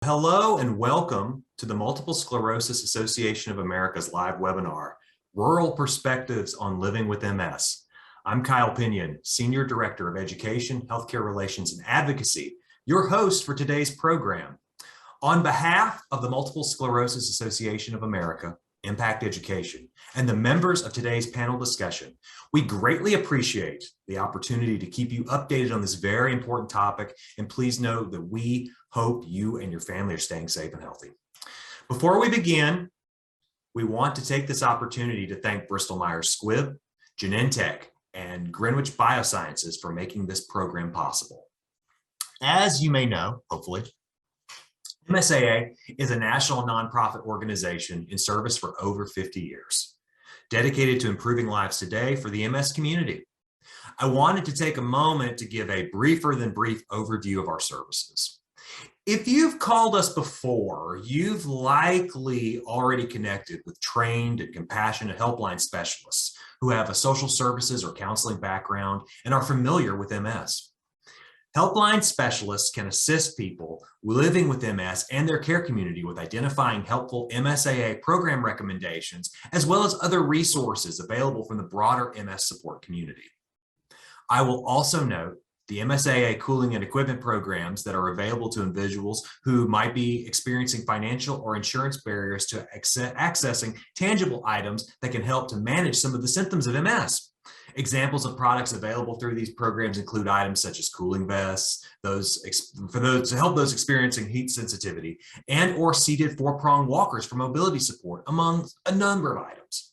Hello and welcome to the Multiple Sclerosis Association of America's live webinar, Rural Perspectives on Living with MS. I'm Kyle Pinion, Senior Director of Education, Healthcare Relations, and Advocacy, your host for today's program. On behalf of the Multiple Sclerosis Association of America, Impact Education, and the members of today's panel discussion, we greatly appreciate the opportunity to keep you updated on this very important topic, and please know that we hope you and your family are staying safe and healthy. Before we begin, we want to take this opportunity to thank Bristol-Myers Squibb, Genentech, and Greenwich Biosciences for making this program possible. As you may know, hopefully, MSAA is a national nonprofit organization in service for over 50 years, dedicated to improving lives today for the MS community. I wanted to take a moment to give a briefer than brief overview of our services. If you've called us before, you've likely already connected with trained and compassionate helpline specialists who have a social services or counseling background and are familiar with MS. Helpline specialists can assist people living with MS and their care community with identifying helpful MSAA program recommendations, as well as other resources available from the broader MS support community. I will also note the MSAA cooling and equipment programs that are available to individuals who might be experiencing financial or insurance barriers to accessing tangible items that can help to manage some of the symptoms of MS. Examples of products available through these programs include items such as cooling vests, to help those experiencing heat sensitivity, and or seated four-prong walkers for mobility support, among a number of items.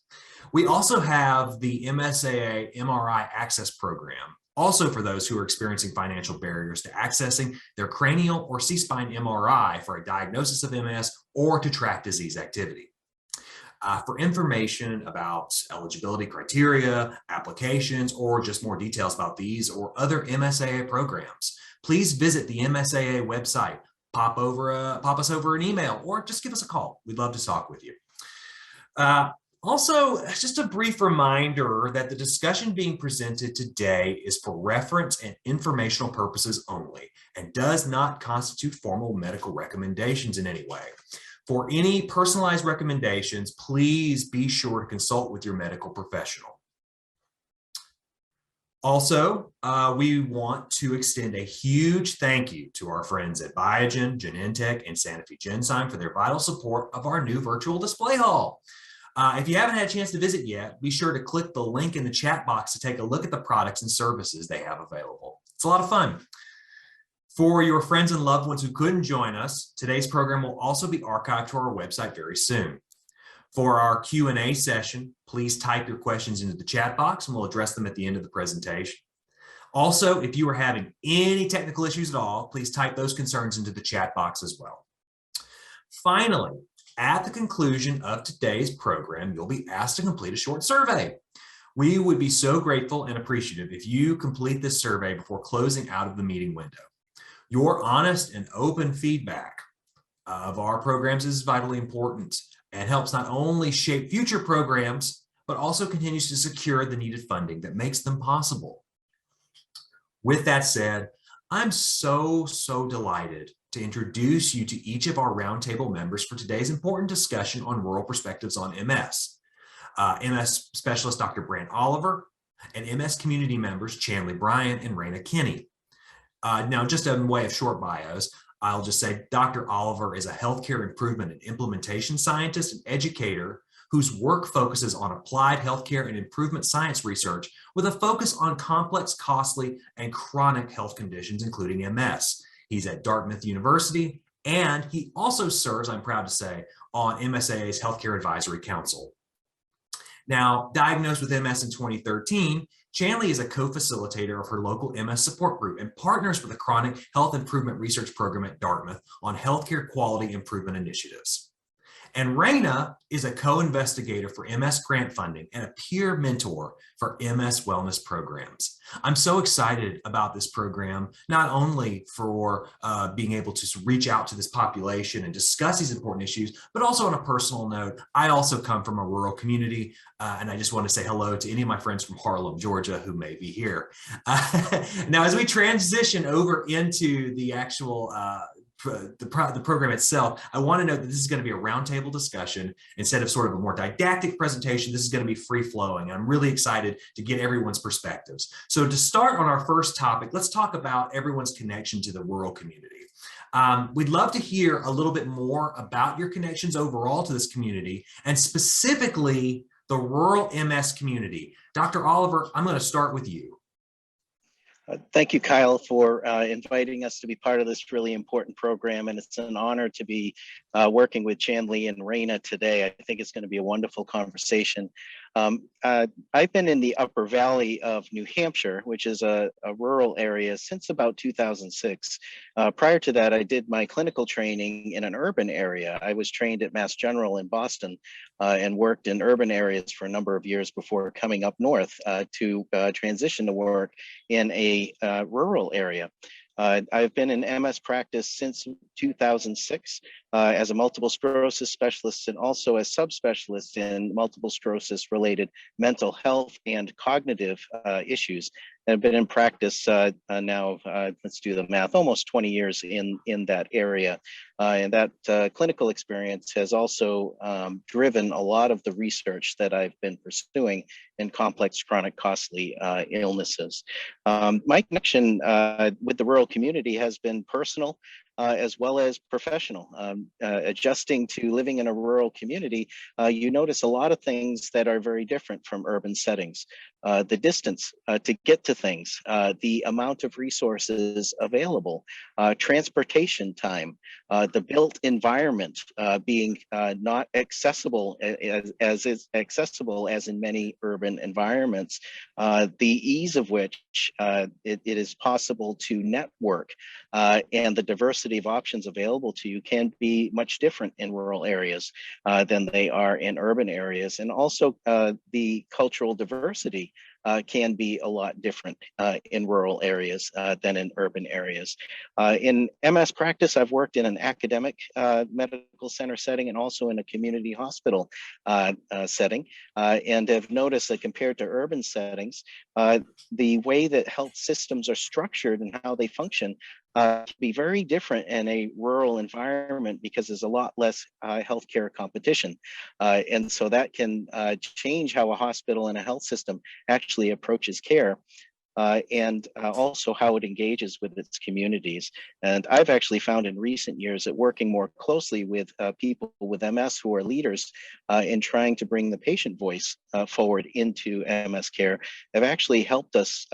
We also have the MSAA MRI Access Program, also for those who are experiencing financial barriers to accessing their cranial or C-spine MRI for a diagnosis of MS or to track disease activity. For information about eligibility criteria, applications, or just more details about these or other MSAA programs, please visit the MSAA website, pop us over an email, or just give us a call. We'd love to talk with you. Also, just a brief reminder that the discussion being presented today is for reference and informational purposes only and does not constitute formal medical recommendations in any way. For any personalized recommendations, please be sure to consult with your medical professional. Also, we want to extend a huge thank you to our friends at Biogen, Genentech, and Sanofi Genzyme for their vital support of our new virtual display hall. If you haven't had a chance to visit yet, be sure to click the link in the chat box to take a look at the products and services they have available. It's a lot of fun. For your friends and loved ones who couldn't join us, today's program will also be archived to our website very soon. For our Q&A session, please type your questions into the chat box and we'll address them at the end of the presentation. Also, if you are having any technical issues at all, please type those concerns into the chat box as well. Finally, at the conclusion of today's program, you'll be asked to complete a short survey. We would be so grateful and appreciative if you complete this survey before closing out of the meeting window. Your honest and open feedback of our programs is vitally important and helps not only shape future programs, but also continues to secure the needed funding that makes them possible. With that said, I'm so delighted to introduce you to each of our roundtable members for today's important discussion on rural perspectives on MS. MS specialist Dr. Brant and MS community members Chandlee, Bryan, and Rayna, Kenney. Now, just in way of short bios, I'll just say Dr. Oliver is a healthcare improvement and implementation scientist and educator whose work focuses on applied healthcare and improvement science research with a focus on complex, costly, and chronic health conditions, including MS. He's at Dartmouth University, and he also serves, I'm proud to say, on MSAA's Healthcare Advisory Council. Now, diagnosed with MS in 2013, Chandlee is a co-facilitator of her local MS support group and partners with the Chronic Health Improvement Research Program at Dartmouth on healthcare quality improvement initiatives. And Reyna is a co-investigator for MS grant funding and a peer mentor for MS wellness programs. I'm so excited about this program, not only for being able to reach out to this population and discuss these important issues, but also on a personal note. I also come from a rural community, and I just want to say hello to any of my friends from Harlem, Georgia, who may be here. Now, as we transition over into the actual the program itself, I want to note that this is going to be a roundtable discussion instead of sort of a more didactic presentation. This is going to be free flowing. I'm really excited to get everyone's perspectives. So to start on our first topic, let's talk about everyone's connection to the rural community. We'd love to hear a little bit more about your connections overall to this community, and specifically the rural MS community. Dr. Oliver, I'm going to start with you. Thank you, Kyle, for inviting us to be part of this really important program. And it's an honor to be working with Chandlee and Rayna today. I think it's going to be a wonderful conversation. I've been in the Upper Valley of New Hampshire, which is a rural area, since about 2006. Prior to that, I did my clinical training in an urban area. I was trained at Mass General in Boston and worked in urban areas for a number of years before coming up north to transition to work in a rural area. I've been in MS practice since 2006 as a multiple sclerosis specialist and also as subspecialist in multiple sclerosis related mental health and cognitive issues. I've been in practice now, let's do the math, almost 20 years in that area. And that clinical experience has also driven a lot of the research that I've been pursuing in complex chronic costly illnesses. My connection with the rural community has been personal as well as professional. Adjusting to living in a rural community, you notice a lot of things that are very different from urban settings. The distance to get to things, the amount of resources available, transportation time, the built environment being not accessible as is accessible as in many urban environments, the ease of which it is possible to network and the diversity of options available to you can be much different in rural areas than they are in urban areas. And also the cultural diversity can be a lot different in rural areas than in urban areas. In MS practice, I've worked in an academic medical center setting and also in a community hospital setting, and have noticed that compared to urban settings, the way that health systems are structured and how they function can be very different in a rural environment because there's a lot less healthcare competition. And so that can change how a hospital and a health system actually approaches care. And also how it engages with its communities. And I've actually found in recent years that working more closely with people with MS who are leaders in trying to bring the patient voice forward into MS care have actually helped us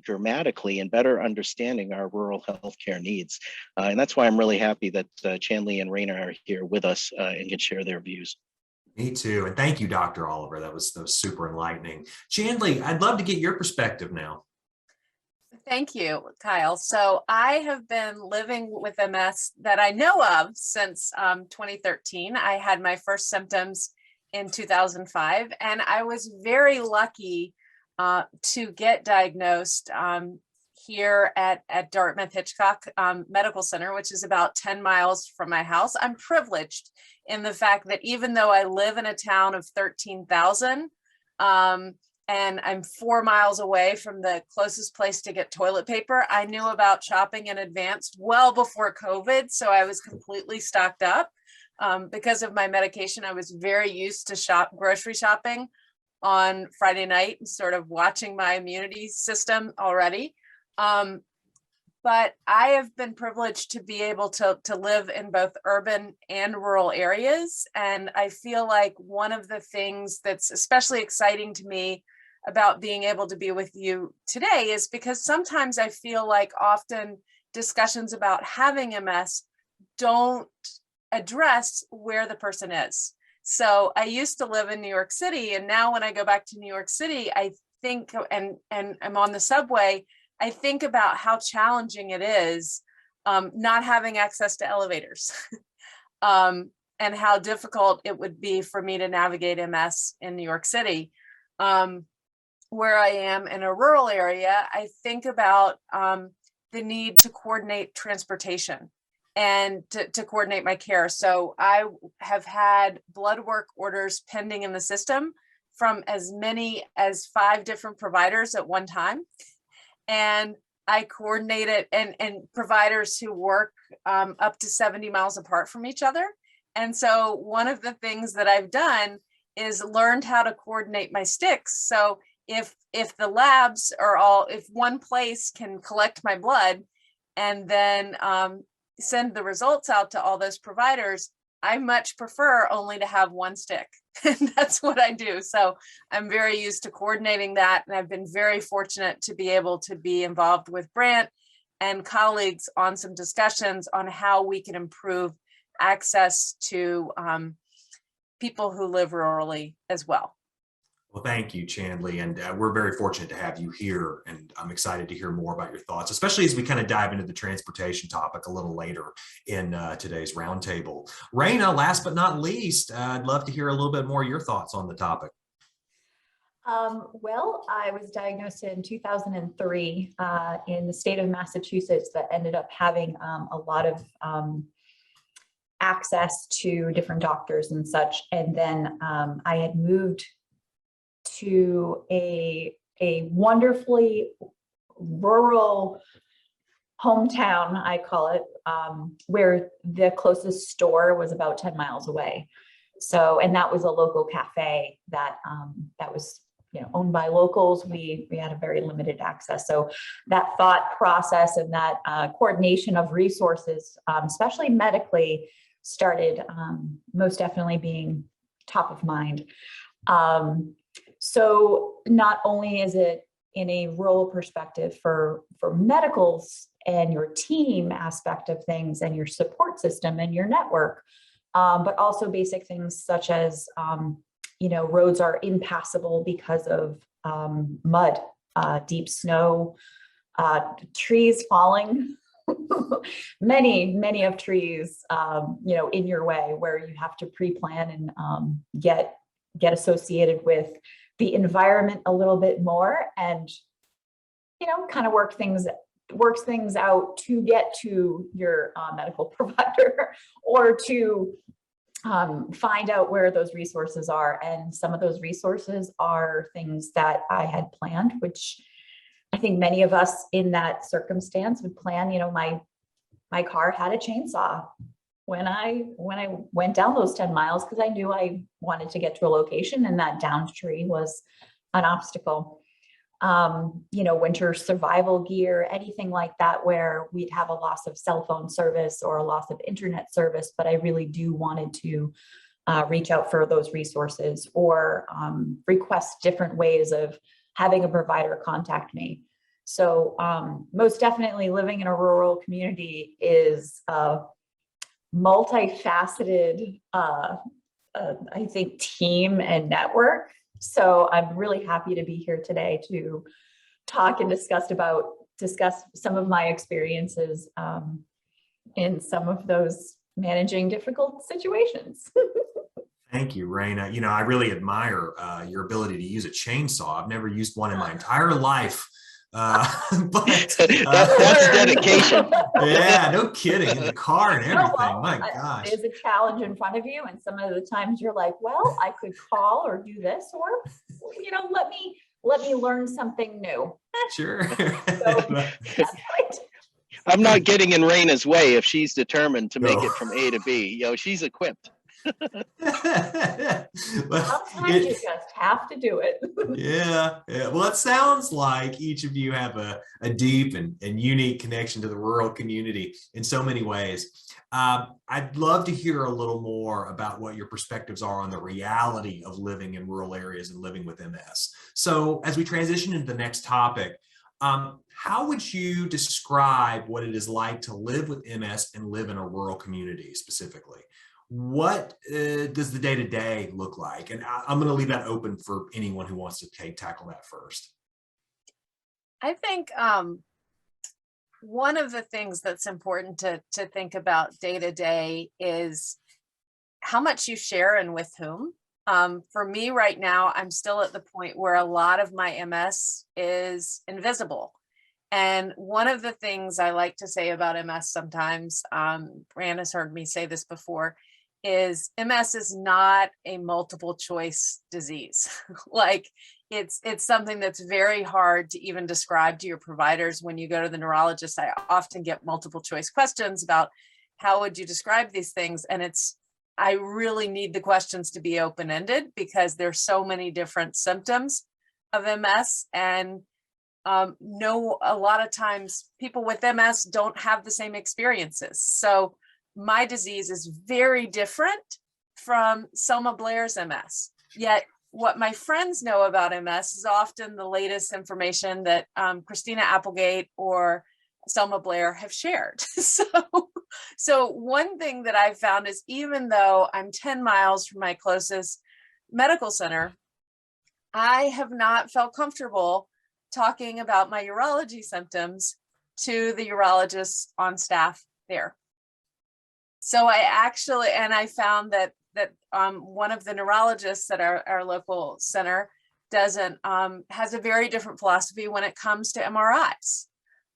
dramatically in better understanding our rural healthcare needs. And that's why I'm really happy that Chandlee and Rayna are here with us and can share their views. Me too. And thank you, Dr. Oliver. That was super enlightening. Chandlee, I'd love to get your perspective now. Thank you, Kyle. So I have been living with MS that I know of since 2013. I had my first symptoms in 2005, and I was very lucky to get diagnosed here at Dartmouth Hitchcock Medical Center, which is about 10 miles from my house. I'm privileged in the fact that even though I live in a town of 13,000, and I'm 4 miles away from the closest place to get toilet paper, I knew about shopping in advance well before COVID. So I was completely stocked up. Because of my medication, I was very used to grocery shopping on Friday night and sort of watching my immunity system already. But I have been privileged to be able to live in both urban and rural areas. And I feel like one of the things that's especially exciting to me about being able to be with you today is because sometimes I feel like often discussions about having MS don't address where the person is. So I used to live in New York City, and now when I go back to New York City, I think, and I'm on the subway, I think about how challenging it is not having access to elevators and how difficult it would be for me to navigate MS in New York City. Where I am in a rural area, I think about the need to coordinate transportation and to coordinate my care. So I have had blood work orders pending in the system from as many as 5 different providers at one time. And I coordinate it, and providers who work up to 70 miles apart from each other. And so one of the things that I've done is learned how to coordinate my sticks. So if the labs are all, if one place can collect my blood and then send the results out to all those providers, I much prefer only to have one stick. And that's what I do. So I'm very used to coordinating that. And I've been very fortunate to be able to be involved with Brant and colleagues on some discussions on how we can improve access to people who live rurally as well. Well, thank you, Chandlee, and we're very fortunate to have you here, and I'm excited to hear more about your thoughts, especially as we kind of dive into the transportation topic a little later in today's roundtable. Reyna, last but not least, I'd love to hear a little bit more of your thoughts on the topic. Well, I was diagnosed in 2003 in the state of Massachusetts, that ended up having a lot of access to different doctors and such. And then I had moved to a wonderfully rural hometown, I call it, where the closest store was about 10 miles away. So, and that was a local cafe that was, owned by locals. We had a very limited access. So that thought process and that coordination of resources, especially medically, started most definitely being top of mind. So not only is it in a rural perspective for medicals and your team aspect of things and your support system and your network, but also basic things such as, roads are impassable because of mud, deep snow, trees falling, many of trees, in your way, where you have to pre-plan and get associated with the environment a little bit more, and kind of works things out to get to your medical provider, or to find out where those resources are. And some of those resources are things that I had planned, which I think many of us in that circumstance would plan. My car had a chainsaw when I went down those 10 miles, because I knew I wanted to get to a location, and that downed tree was an obstacle. Winter survival gear, anything like that, where we'd have a loss of cell phone service or a loss of internet service, but I really do wanted to reach out for those resources, or request different ways of having a provider contact me. So most definitely living in a rural community is multifaceted, I think, team and network. So I'm really happy to be here today to talk and discuss some of my experiences in some of those managing difficult situations. Thank you, Raina. I really admire your ability to use a chainsaw. I've never used one in my entire life. But that's dedication. Yeah, no kidding. In the car and everything. My gosh. There's a challenge in front of you, and some of the times you're like, well, I could call or do this, or let me learn something new. Sure. I'm not getting in Raina's way if she's determined to make it from A to B. She's equipped. Sometimes you just have to do it. Yeah. Well, it sounds like each of you have a deep and unique connection to the rural community in so many ways. I'd love to hear a little more about what your perspectives are on the reality of living in rural areas and living with MS. So as we transition into the next topic, how would you describe what it is like to live with MS and live in a rural community specifically? What does the day-to-day look like? And I'm going to leave that open for anyone who wants to tackle that first. I think one of the things that's important to think about day-to-day is how much you share and with whom. For me right now, I'm still at the point where a lot of my MS is invisible. And one of the things I like to say about MS sometimes, Brant has heard me say this before, is MS is not a multiple choice disease. Like, it's something that's very hard to even describe to your providers. When you go to the neurologist, I often get multiple choice questions about how would you describe these things? And I really need the questions to be open-ended because there's so many different symptoms of MS, and a lot of times people with MS don't have the same experiences. So my disease is very different from Selma Blair's MS. Yet what my friends know about MS is often the latest information that Christina Applegate or Selma Blair have shared. So one thing that I've found is, even though I'm 10 miles from my closest medical center, I have not felt comfortable talking about my urology symptoms to the urologists on staff there. So I found that one of the neurologists at our local center has a very different philosophy when it comes to MRIs,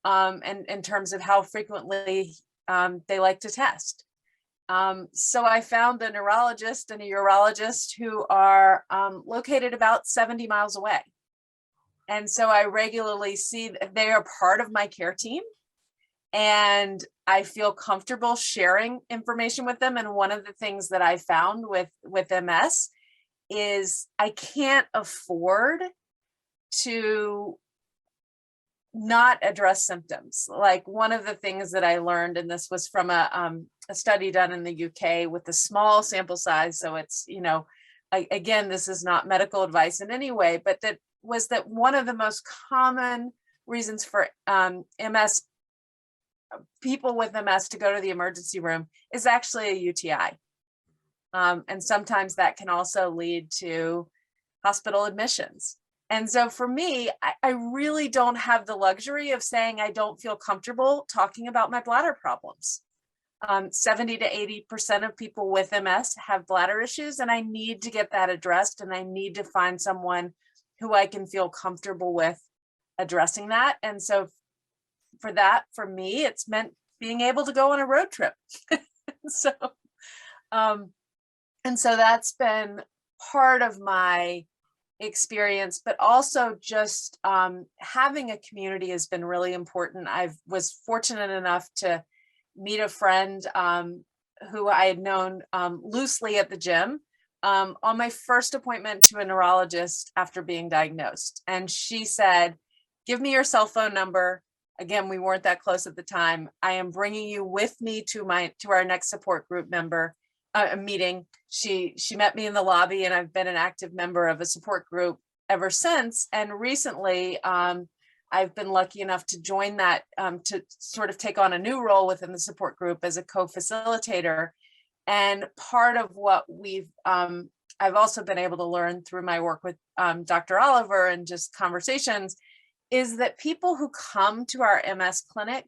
and in terms of how frequently they like to test. So I found a neurologist and a urologist who are located about 70 miles away. And so I regularly see that they are part of my care team, and I feel comfortable sharing information with them. And one of the things that I found with MS is I can't afford to not address symptoms. Like, one of the things that I learned, and this was from a study done in the UK with a small sample size. So it's, again, this is not medical advice in any way, but that one of the most common reasons for MS, people with MS, to go to the emergency room is actually a UTI. And sometimes that can also lead to hospital admissions. And so for me, I really don't have the luxury of saying I don't feel comfortable talking about my bladder problems. 70 to 80% of people with MS have bladder issues, and I need to get that addressed, and I need to find someone who I can feel comfortable with addressing that. And so for me, it's meant being able to go on a road trip. So that's been part of my experience, but also just having a community has been really important. I was fortunate enough to meet a friend who I had known loosely at the gym on my first appointment to a neurologist after being diagnosed. And she said, "Give me your cell phone number." Again, we weren't that close at the time. "I am bringing you with me to our next support group meeting." She met me in the lobby, and I've been an active member of a support group ever since. And recently, I've been lucky enough to join that, to sort of take on a new role within the support group as a co-facilitator. And part of what I've also been able to learn through my work with Dr. Oliver and just conversations is that people who come to our MS clinic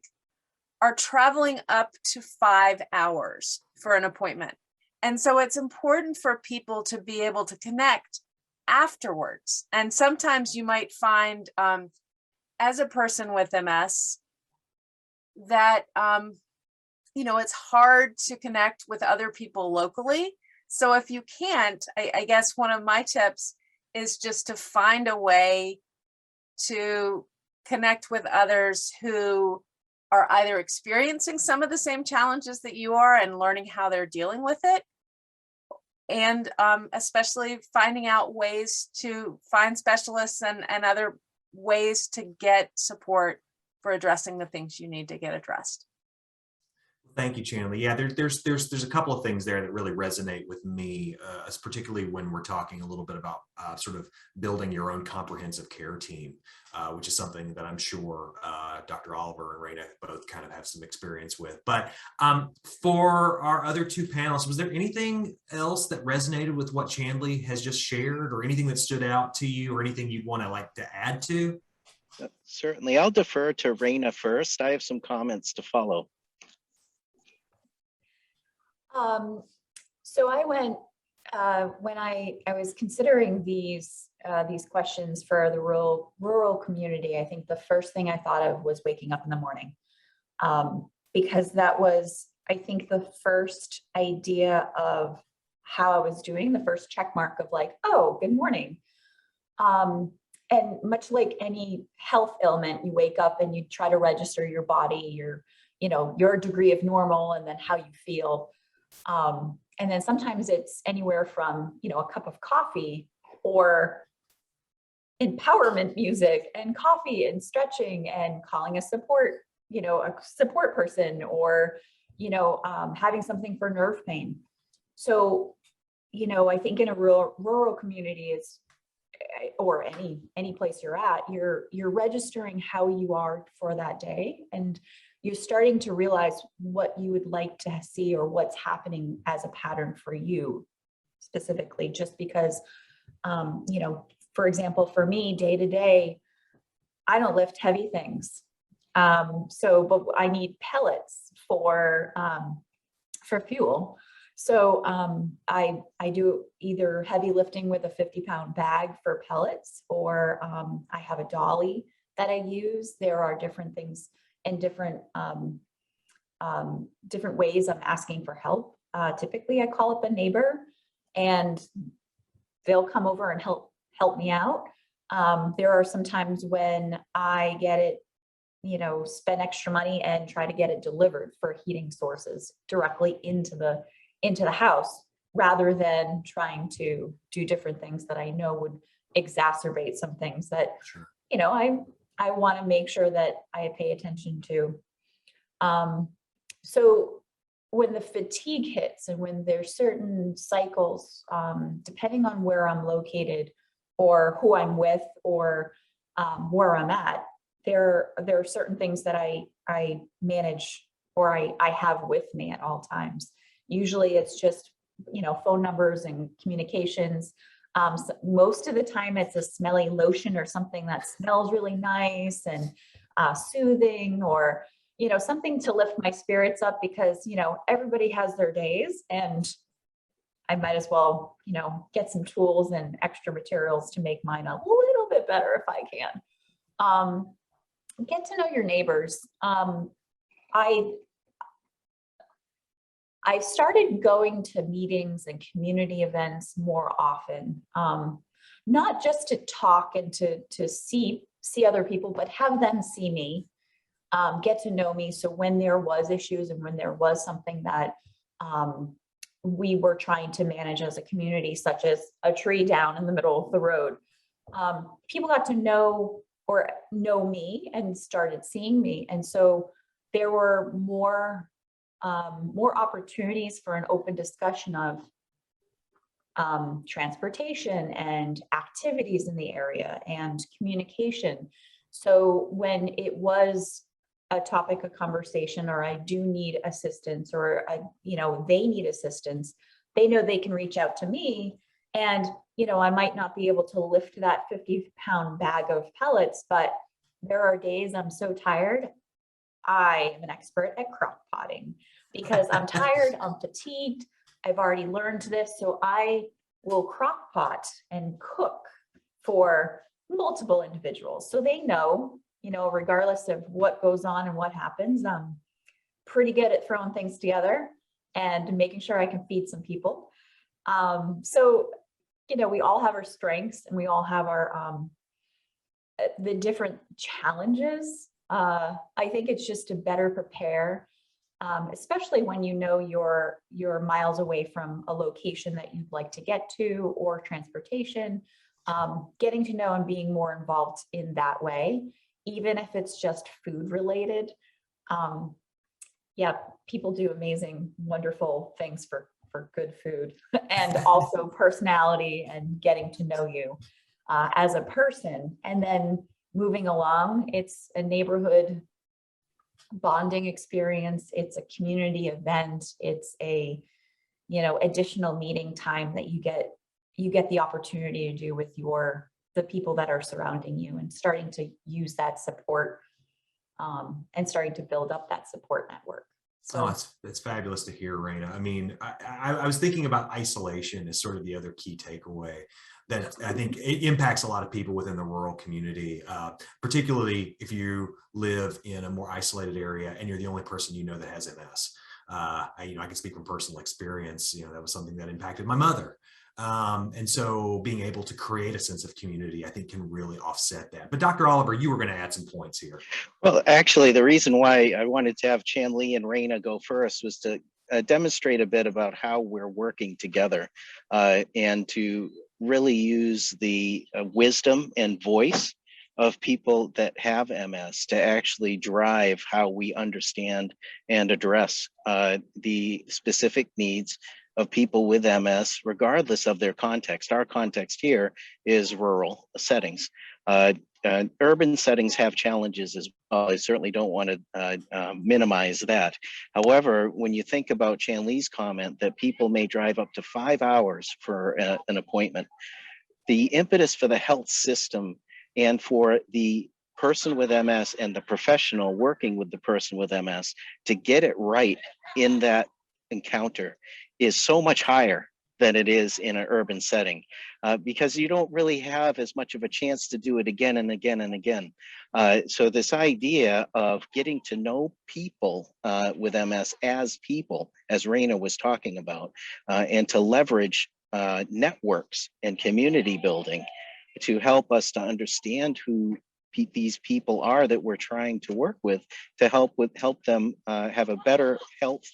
are traveling up to 5 hours for an appointment. And so it's important for people to be able to connect afterwards. And sometimes you might find, as a person with MS, that, it's hard to connect with other people locally. So if you can't, I guess one of my tips is just to find a way to connect with others who are either experiencing some of the same challenges that you are and learning how they're dealing with it. And especially finding out ways to find specialists and other ways to get support for addressing the things you need to get addressed. Thank you, Chandlee. Yeah, there's a couple of things there that really resonate with me, particularly when we're talking a little bit about sort of building your own comprehensive care team, which is something that I'm sure Dr. Oliver and Reyna both kind of have some experience with. But for our other two panelists, was there anything else that resonated with what Chandlee has just shared, or anything that stood out to you, or anything you'd want to add to? Certainly. I'll defer to Reyna first. I have some comments to follow. So I went, when I was considering these questions for the rural community, I think the first thing I thought of was waking up in the morning, because that was, I think, the first idea of how I was doing, the first check mark of like, oh, good morning. and much like any health ailment, you wake up and you try to register your body, your degree of normal, and then how you feel. And then sometimes it's anywhere from, a cup of coffee or empowerment music and coffee and stretching and calling a support person, or, having something for nerve pain. So, I think in a rural community, or any place you're at, you're registering how you are for that day, and you're starting to realize what you would like to see or what's happening as a pattern for you specifically. Just because, for example, for me, day to day, I don't lift heavy things. But I need pellets for fuel. So I do either heavy lifting with a 50-pound bag for pellets, or I have a dolly that I use. There are different things and different ways I'm asking for help. Typically I call up a neighbor and they'll come over and help me out. There are some times when I get it, spend extra money and try to get it delivered for heating sources directly into the house, rather than trying to do different things that I know would exacerbate some things that, Sure. I want to make sure that I pay attention to. So when the fatigue hits, and when there's certain cycles, depending on where I'm located or who I'm with, or where I'm at, there are certain things that I manage, or I have with me at all times. Usually it's just, phone numbers and communications. So most of the time it's a smelly lotion or something that smells really nice and soothing, or, something to lift my spirits up, because, everybody has their days, and I might as well, get some tools and extra materials to make mine a little bit better if I can. Get to know your neighbors. I started going to meetings and community events more often, not just to talk and to see other people, but have them see me, get to know me. So when there was issues, and when there was something that we were trying to manage as a community, such as a tree down in the middle of the road, people got to know me and started seeing me. And so there were more opportunities for an open discussion of transportation and activities in the area and communication. So when it was a topic of conversation, or I do need assistance, or they need assistance, they know they can reach out to me. And I might not be able to lift that 50-pound bag of pellets, but there are days I'm so tired. I am an expert at crock potting, because I'm tired, I'm fatigued, I've already learned this. So I will crock pot and cook for multiple individuals. So they know, regardless of what goes on and what happens, I'm pretty good at throwing things together and making sure I can feed some people. So, we all have our strengths, and we all have our, the different challenges. I think it's just to better prepare, especially when you're miles away from a location that you'd like to get to, or transportation, getting to know and being more involved in that way, even if it's just food related. Yeah, people do amazing, wonderful things for good food, and also personality, and getting to know you as a person. And then moving along, it's a neighborhood bonding experience. It's a community event. It's a, additional meeting time that you get the opportunity to do with the people that are surrounding you, and starting to use that support, and starting to build up that support network. So it's fabulous to hear, Rayna. I mean, I was thinking about isolation as sort of the other key takeaway that I think it impacts a lot of people within the rural community, particularly if you live in a more isolated area and you're the only person that has MS. I can speak from personal experience. That was something that impacted my mother. And so being able to create a sense of community, I think, can really offset that. But Dr. Oliver, you were going to add some points here. Well, actually, the reason why I wanted to have Chandlee and Rayna go first was to demonstrate a bit about how we're working together and to really use the wisdom and voice of people that have MS to actually drive how we understand and address the specific needs of people with MS, regardless of their context. Our context here is rural settings. Urban settings have challenges as well. I certainly don't want to minimize that. However, when you think about Chandlee's comment that people may drive up to 5 hours for an appointment, the impetus for the health system and for the person with MS and the professional working with the person with MS to get it right in that encounter is so much higher than it is in an urban setting because you don't really have as much of a chance to do it again and again and again. So this idea of getting to know people with MS as people, as Reyna was talking about, and to leverage networks and community building to help us to understand who these people are that we're trying to work with to help them have a better health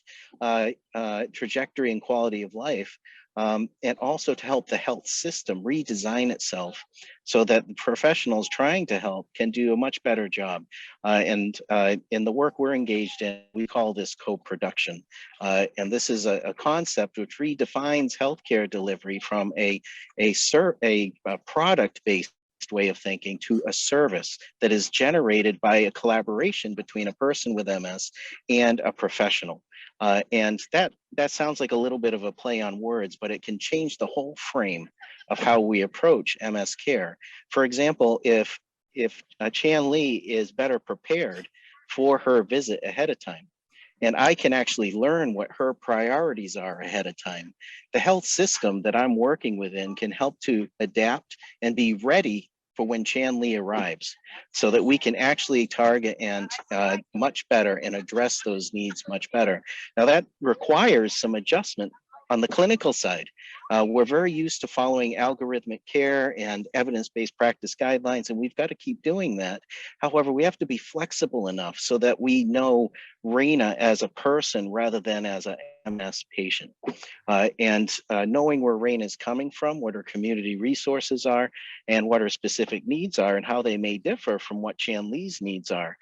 trajectory and quality of life, and also to help the health system redesign itself so that the professionals trying to help can do a much better job. And in the work we're engaged in, we call this co-production. And this is a concept which redefines healthcare delivery from a product-based way of thinking to a service that is generated by a collaboration between a person with MS and a professional. And that sounds like a little bit of a play on words, but it can change the whole frame of how we approach MS care. For example, if Chandlee is better prepared for her visit ahead of time, and I can actually learn what her priorities are ahead of time, the health system that I'm working within can help to adapt and be ready for when Chandlee arrives so that we can actually target and much better and address those needs much better. Now that requires some adjustment on the clinical side. We're very used to following algorithmic care and evidence-based practice guidelines, and we've got to keep doing that. However, we have to be flexible enough so that we know Reyna as a person rather than as a MS patient. And knowing where Reyna is coming from, what her community resources are, and what her specific needs are, and how they may differ from what Chandlee's needs are,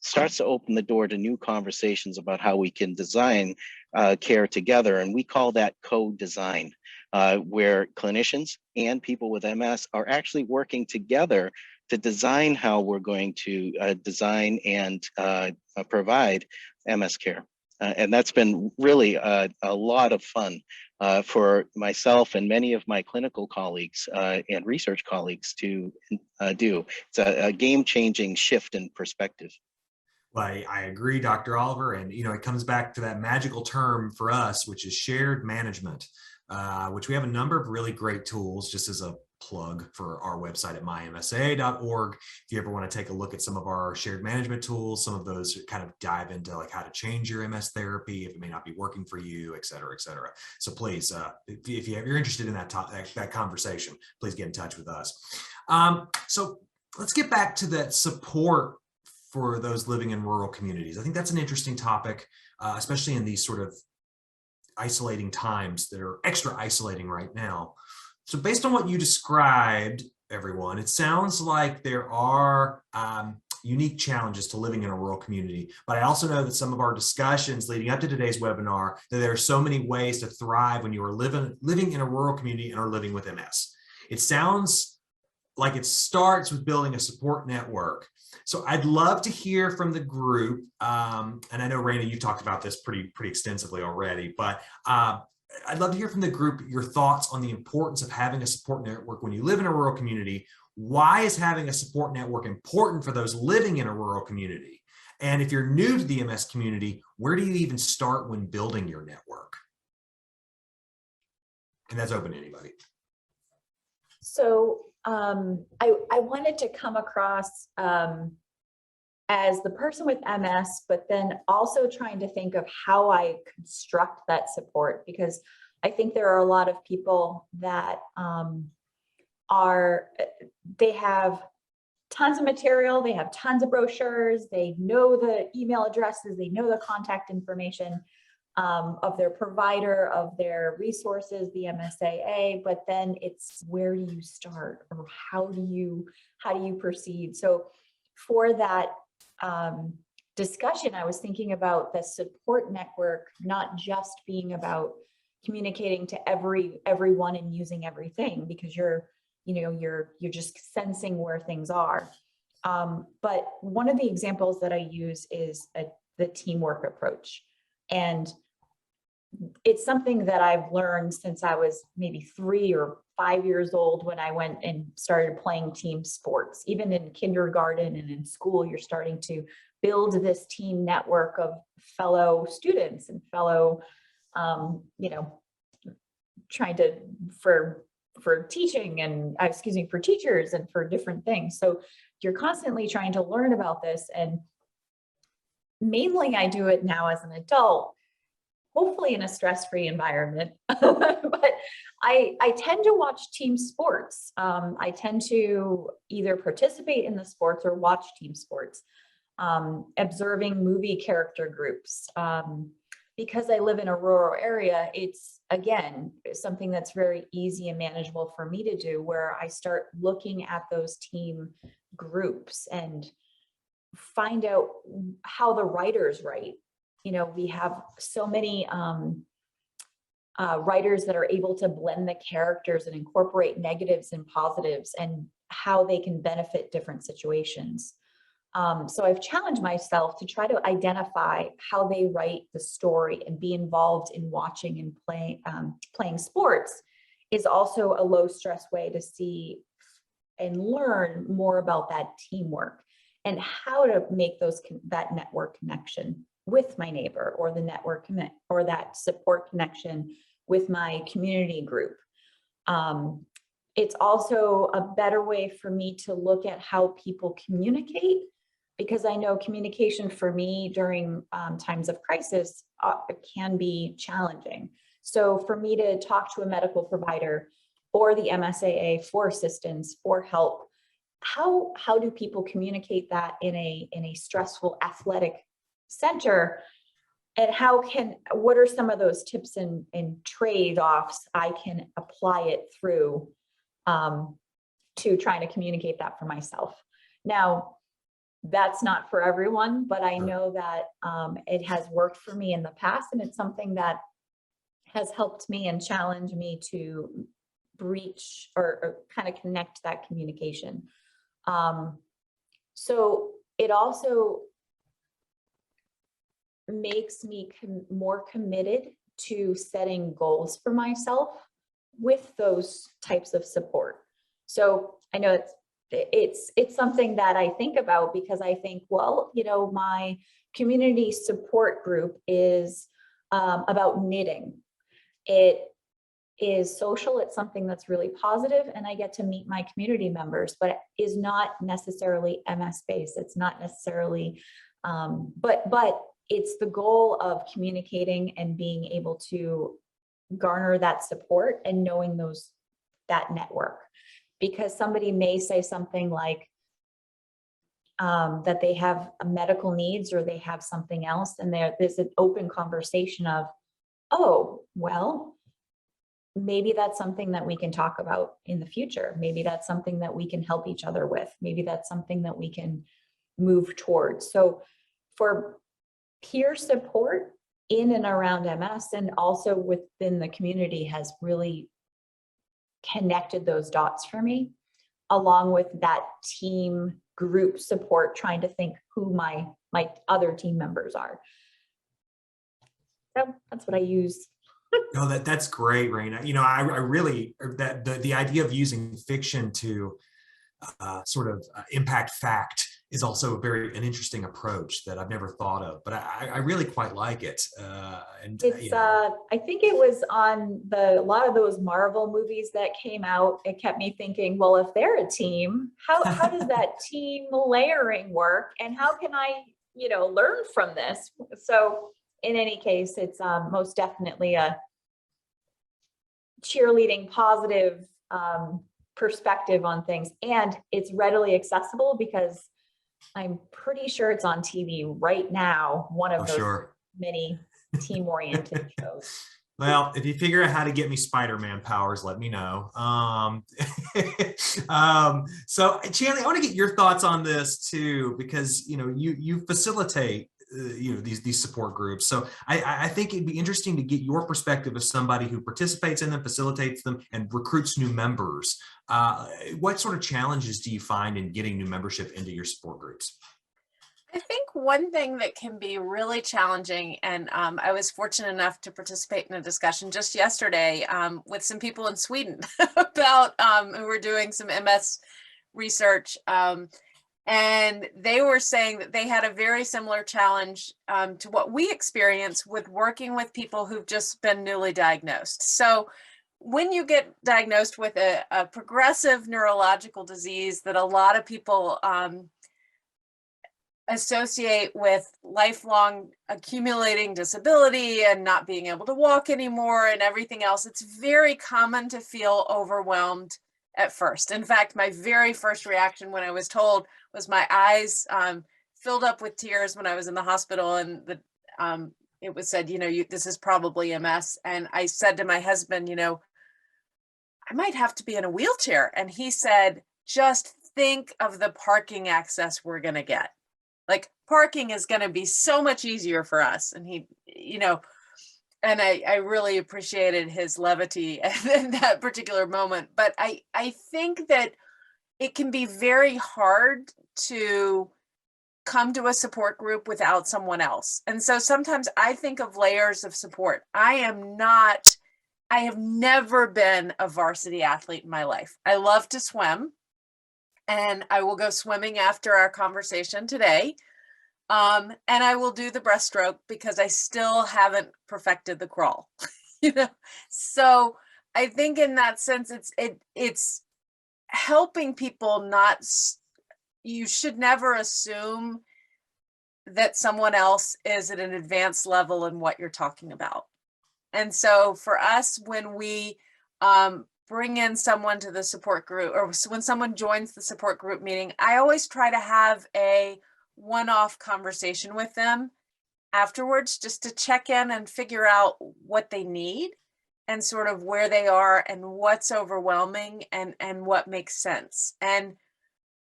starts to open the door to new conversations about how we can design care together. And we call that co-design, where clinicians and people with MS are actually working together to design how we're going to design and provide MS care. And that's been really a lot of fun for myself and many of my clinical colleagues and research colleagues to do. It's a game-changing shift in perspective. Well, I agree, Dr. Oliver. And, it comes back to that magical term for us, which is shared management, which we have a number of really great tools, just as a plug for our website at mymsa.org. If you ever want to take a look at some of our shared management tools, some of those kind of dive into like how to change your MS therapy, if it may not be working for you, et cetera, et cetera. So please, if you're interested in that conversation, please get in touch with us. So let's get back to that support for those living in rural communities. I think that's an interesting topic, especially in these sort of isolating times that are extra isolating right now. So based on what you described, everyone, it sounds like there are unique challenges to living in a rural community. But I also know that some of our discussions leading up to today's webinar, that there are so many ways to thrive when you are living in a rural community and are living with MS. It sounds like it starts with building a support network. So I'd love to hear from the group, and I know, Raina, you talked about this pretty extensively already, but I'd love to hear from the group your thoughts on the importance of having a support network when you live in a rural community. Why is having a support network important for those living in a rural community? And if you're new to the MS community, where do you even start when building your network? And that's open to anybody. So I wanted to come across as the person with MS, but then also trying to think of how I construct that support, because I think there are a lot of people that they have tons of material, they have tons of brochures, they know the email addresses, they know the contact information of their provider, of their resources, the MSAA, but then it's where do you start, or how do you proceed? So for that discussion, I was thinking about the support network, not just being about communicating to everyone and using everything, because you're just sensing where things are. But one of the examples that I use is the teamwork approach. And it's something that I've learned since I was maybe 3 or 5 years old, when I went and started playing team sports. Even in kindergarten and in school, you're starting to build this team network of fellow students and fellow, trying to, for teaching and for teachers and for different things. So you're constantly trying to learn about this. And mainly I do it now as an adult, hopefully in a stress-free environment. But I tend to watch team sports. I tend to either participate in the sports or watch team sports, observing movie character groups. Because I live in a rural area, it's, again, something that's very easy and manageable for me to do, where I start looking at those team groups and find out how the writers write. We have so many writers that are able to blend the characters and incorporate negatives and positives and how they can benefit different situations. So I've challenged myself to try to identify how they write the story, and be involved in watching and playing sports is also a low stress way to see and learn more about that teamwork and how to make that network connection with my neighbor, or the network or that support connection with my community group. It's also a better way for me to look at how people communicate, because I know communication for me during times of crisis can be challenging. So for me to talk to a medical provider or the MSAA for assistance, for help, how do people communicate that in a stressful athletic center? And what are some of those tips and trade-offs I can apply it through to trying to communicate that for myself? Now, that's not for everyone, but I know that it has worked for me in the past, and it's something that has helped me and challenged me to breach or kind of connect that communication. So it also makes me more committed to setting goals for myself with those types of support. So I know it's something that I think about, because I think, well, my community support group is about knitting. It is social. It's something that's really positive, and I get to meet my community members, but it is not necessarily MS based. It's not necessarily, but it's the goal of communicating and being able to garner that support and knowing that network. Because somebody may say something like that they have medical needs, or they have something else, and there's an open conversation of, oh, well, maybe that's something that we can talk about in the future. Maybe that's something that we can help each other with. Maybe that's something that we can move towards. So for peer support in and around MS, and also within the community, has really connected those dots for me, along with that team group support, trying to think who my other team members are. So that's what I use. No, that's great, Raina. I really, the idea of using fiction to sort of impact fact is also an interesting approach that I've never thought of, but I really quite like it. And it's I think it was on a lot of those Marvel movies that came out. It kept me thinking, well, if they're a team, how does that team layering work, and how can I learn from this? So in any case, it's most definitely cheerleading positive perspective on things, and it's readily accessible because I'm pretty sure it's on TV right now, one of those Sure. many team-oriented shows. Well, if you figure out how to get me Spider-Man powers, let me know. So Chandlee, I want to get your thoughts on this too, because you facilitate these support groups. So I think it'd be interesting to get your perspective as somebody who participates in them, facilitates them, and recruits new members. What sort of challenges do you find in getting new membership into your support groups? I think one thing that can be really challenging, and I was fortunate enough to participate in a discussion just yesterday with some people in Sweden about who were doing some MS research. And they were saying that they had a very similar challenge to what we experience with working with people who've just been newly diagnosed. So when you get diagnosed with a progressive neurological disease that a lot of people associate with lifelong accumulating disability and not being able to walk anymore and everything else, it's very common to feel overwhelmed at first. In fact, my very first reaction when I was told was my eyes filled up with tears when I was in the hospital, and it was said, this is probably MS. And I said to my husband, I might have to be in a wheelchair. And he said, just think of the parking access we're going to get. Like, parking is going to be so much easier for us. And he, and I really appreciated his levity in that particular moment. But I think that it can be very hard to come to a support group without someone else. And so sometimes I think of layers of support. I have never been a varsity athlete in my life. I love to swim, and I will go swimming after our conversation today. And I will do the breaststroke because I still haven't perfected the crawl, So I think in that sense, it's helping people you should never assume that someone else is at an advanced level in what you're talking about. And so for us, when we bring in someone to the support group, or when someone joins the support group meeting, I always try to have a one-off conversation with them afterwards, just to check in and figure out what they need and sort of where they are and what's overwhelming and what makes sense. And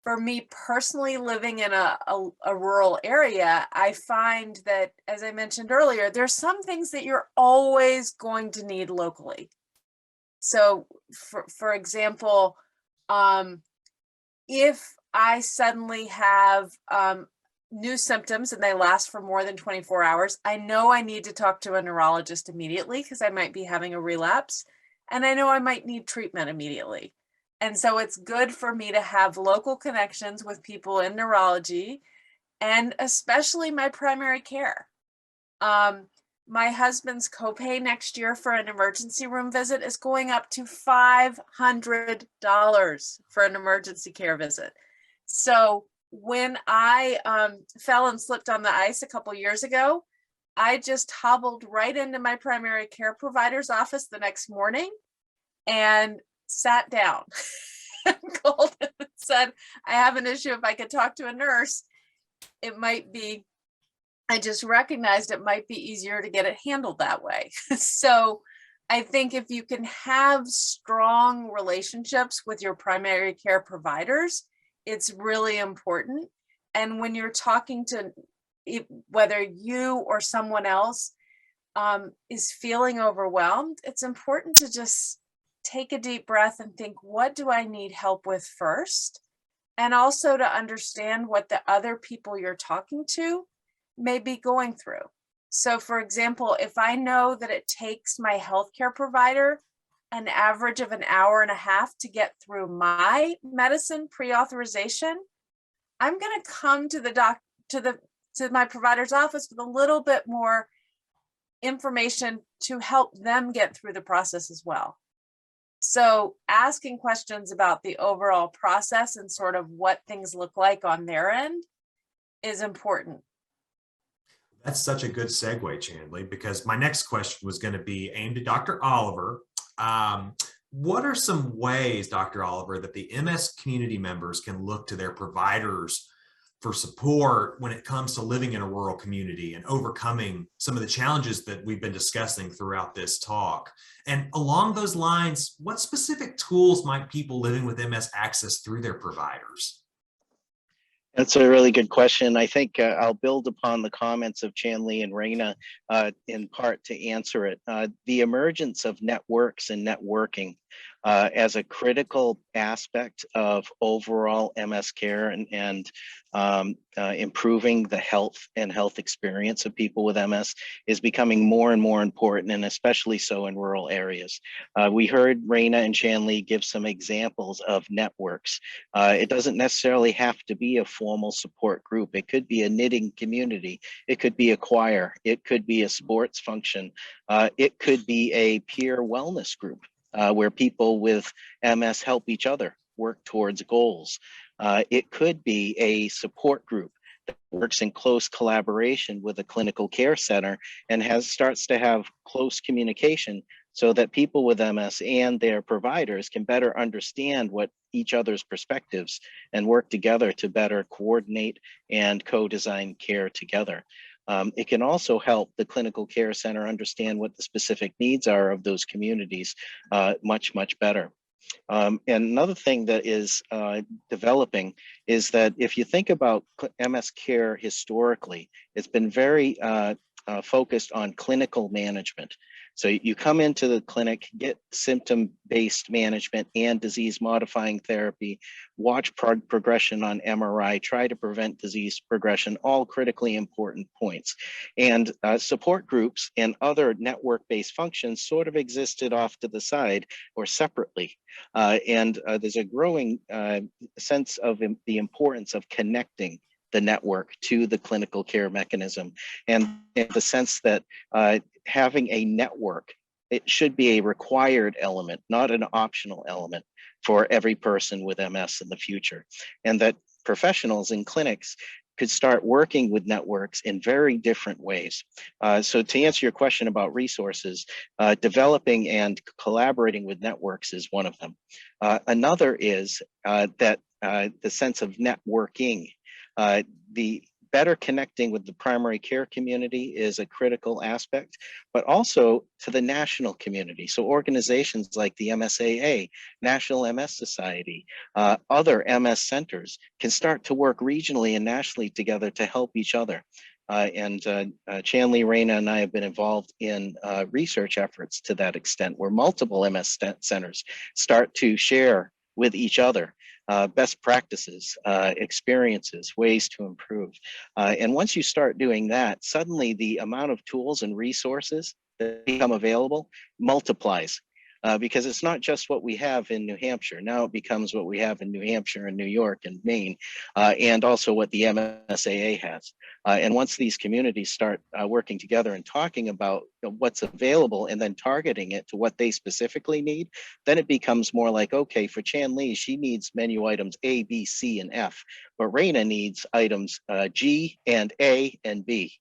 for me personally, living in a rural area, I find that, as I mentioned earlier, there's some things that you're always going to need locally. So for example, if I suddenly have new symptoms and they last for more than 24 hours, I know I need to talk to a neurologist immediately because I might be having a relapse, and I know I might need treatment immediately. And so it's good for me to have local connections with people in neurology, and especially my primary care. My husband's copay next year for an emergency room visit is going up to $500 for an emergency care visit. So when I fell and slipped on the ice a couple years ago, I just hobbled right into my primary care provider's office the next morning and sat down and called him and said, I have an issue. If I could talk to a nurse, I just recognized it might be easier to get it handled that way. So I think if you can have strong relationships with your primary care providers, it's really important. And when you're talking to whether you or someone else is feeling overwhelmed, it's important to just take a deep breath and think, what do I need help with first? And also to understand what the other people you're talking to may be going through. So for example, if I know that it takes my healthcare provider an average of an hour and a half to get through my medicine pre-authorization, I'm going to come to my provider's office with a little bit more information to help them get through the process as well. So asking questions about the overall process and sort of what things look like on their end is important. That's such a good segue, Chandlee, because my next question was going to be aimed at Dr. Oliver. What are some ways, Dr. Oliver, that the MS community members can look to their providers for support when it comes to living in a rural community and overcoming some of the challenges that we've been discussing throughout this talk? And along those lines, what specific tools might people living with MS access through their providers? That's a really good question. I think I'll build upon the comments of Chandlee and Rayna in part to answer it. The emergence of networks and networking as a critical aspect of overall MS care and improving the health experience of people with MS is becoming more and more important, and especially so in rural areas. We heard Rayna and Chandlee give some examples of networks. It doesn't necessarily have to be a formal support group. It could be a knitting community. It could be a choir. It could be a sports function. It could be a peer wellness group where people with MS help each other work towards goals. It could be a support group that works in close collaboration with a clinical care center and starts to have close communication so that people with MS and their providers can better understand what each other's perspectives and work together to better coordinate and co-design care together. It can also help the clinical care center understand what the specific needs are of those communities much, much better. And another thing that is developing is that if you think about MS care historically, it's been very focused on clinical management. So you come into the clinic, get symptom-based management and disease-modifying therapy, watch progression on MRI, try to prevent disease progression, all critically important points. And support groups and other network-based functions sort of existed off to the side or separately. And there's a growing sense of the importance of connecting the network to the clinical care mechanism, and in the sense that having a network, it should be a required element, not an optional element for every person with MS in the future. And that professionals in clinics could start working with networks in very different ways. So to answer your question about resources, developing and collaborating with networks is one of them. Another is that the sense of networking. The better connecting with the primary care community is a critical aspect, but also to the national community. So organizations like the MSAA, National MS Society, other MS centers can start to work regionally and nationally together to help each other. Chandlee, Reyna, and I have been involved in research efforts to that extent, where multiple MS centers start to share with each other best practices, experiences, ways to improve. And once you start doing that, suddenly the amount of tools and resources that become available multiplies. Because it's not just what we have in New Hampshire. Now it becomes what we have in New Hampshire and New York and Maine, and also what the MSAA has. And once these communities start working together and talking about what's available and then targeting it to what they specifically need, then it becomes more like, okay, for Chandlee, she needs menu items A, B, C, and F, but Reyna needs items G and A and B.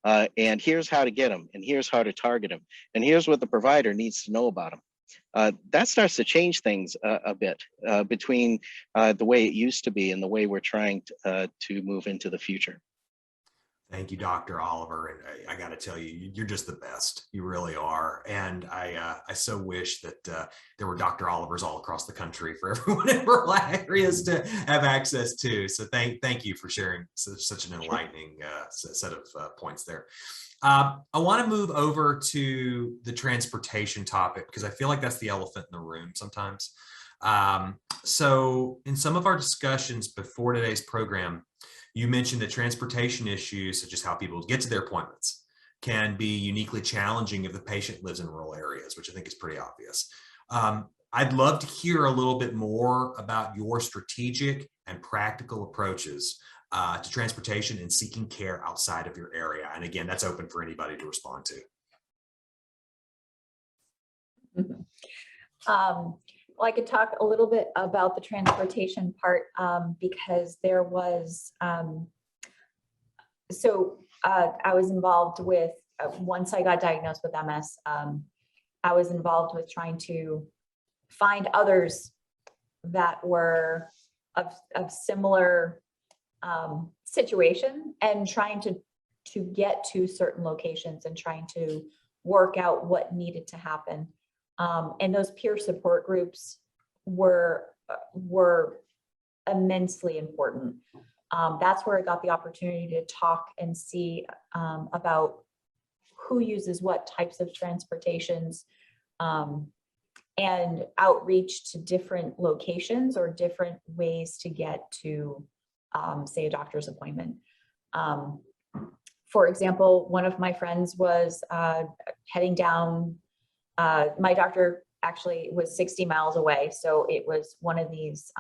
And here's how to get them, and here's how to target them, and here's what the provider needs to know about them. That starts to change things a bit between the way it used to be and the way we're trying to move into the future. Thank you, Dr. Oliver. And I got to tell you, you're just the best. You really are. And I so wish that there were Dr. Olivers all across the country for everyone in rural areas to have access to. So thank you for sharing such an enlightening set of points there. I want to move over to the transportation topic because I feel like that's the elephant in the room sometimes. So in some of our discussions before today's program, you mentioned that transportation issues, such as how people get to their appointments, can be uniquely challenging if the patient lives in rural areas, which I think is pretty obvious. I'd love to hear a little bit more about your strategic and practical approaches to transportation and seeking care outside of your area. And again, that's open for anybody to respond to. Well, I could talk a little bit about the transportation part because there was, I was involved with, once I got diagnosed with MS, I was involved with trying to find others that were of similar situation, and trying to get to certain locations and trying to work out what needed to happen. And those peer support groups were immensely important. That's where I got the opportunity to talk and see about who uses what types of transportations, and outreach to different locations or different ways to get to, say, a doctor's appointment. For example, one of my friends was heading down, my doctor actually was 60 miles away. So it was one of these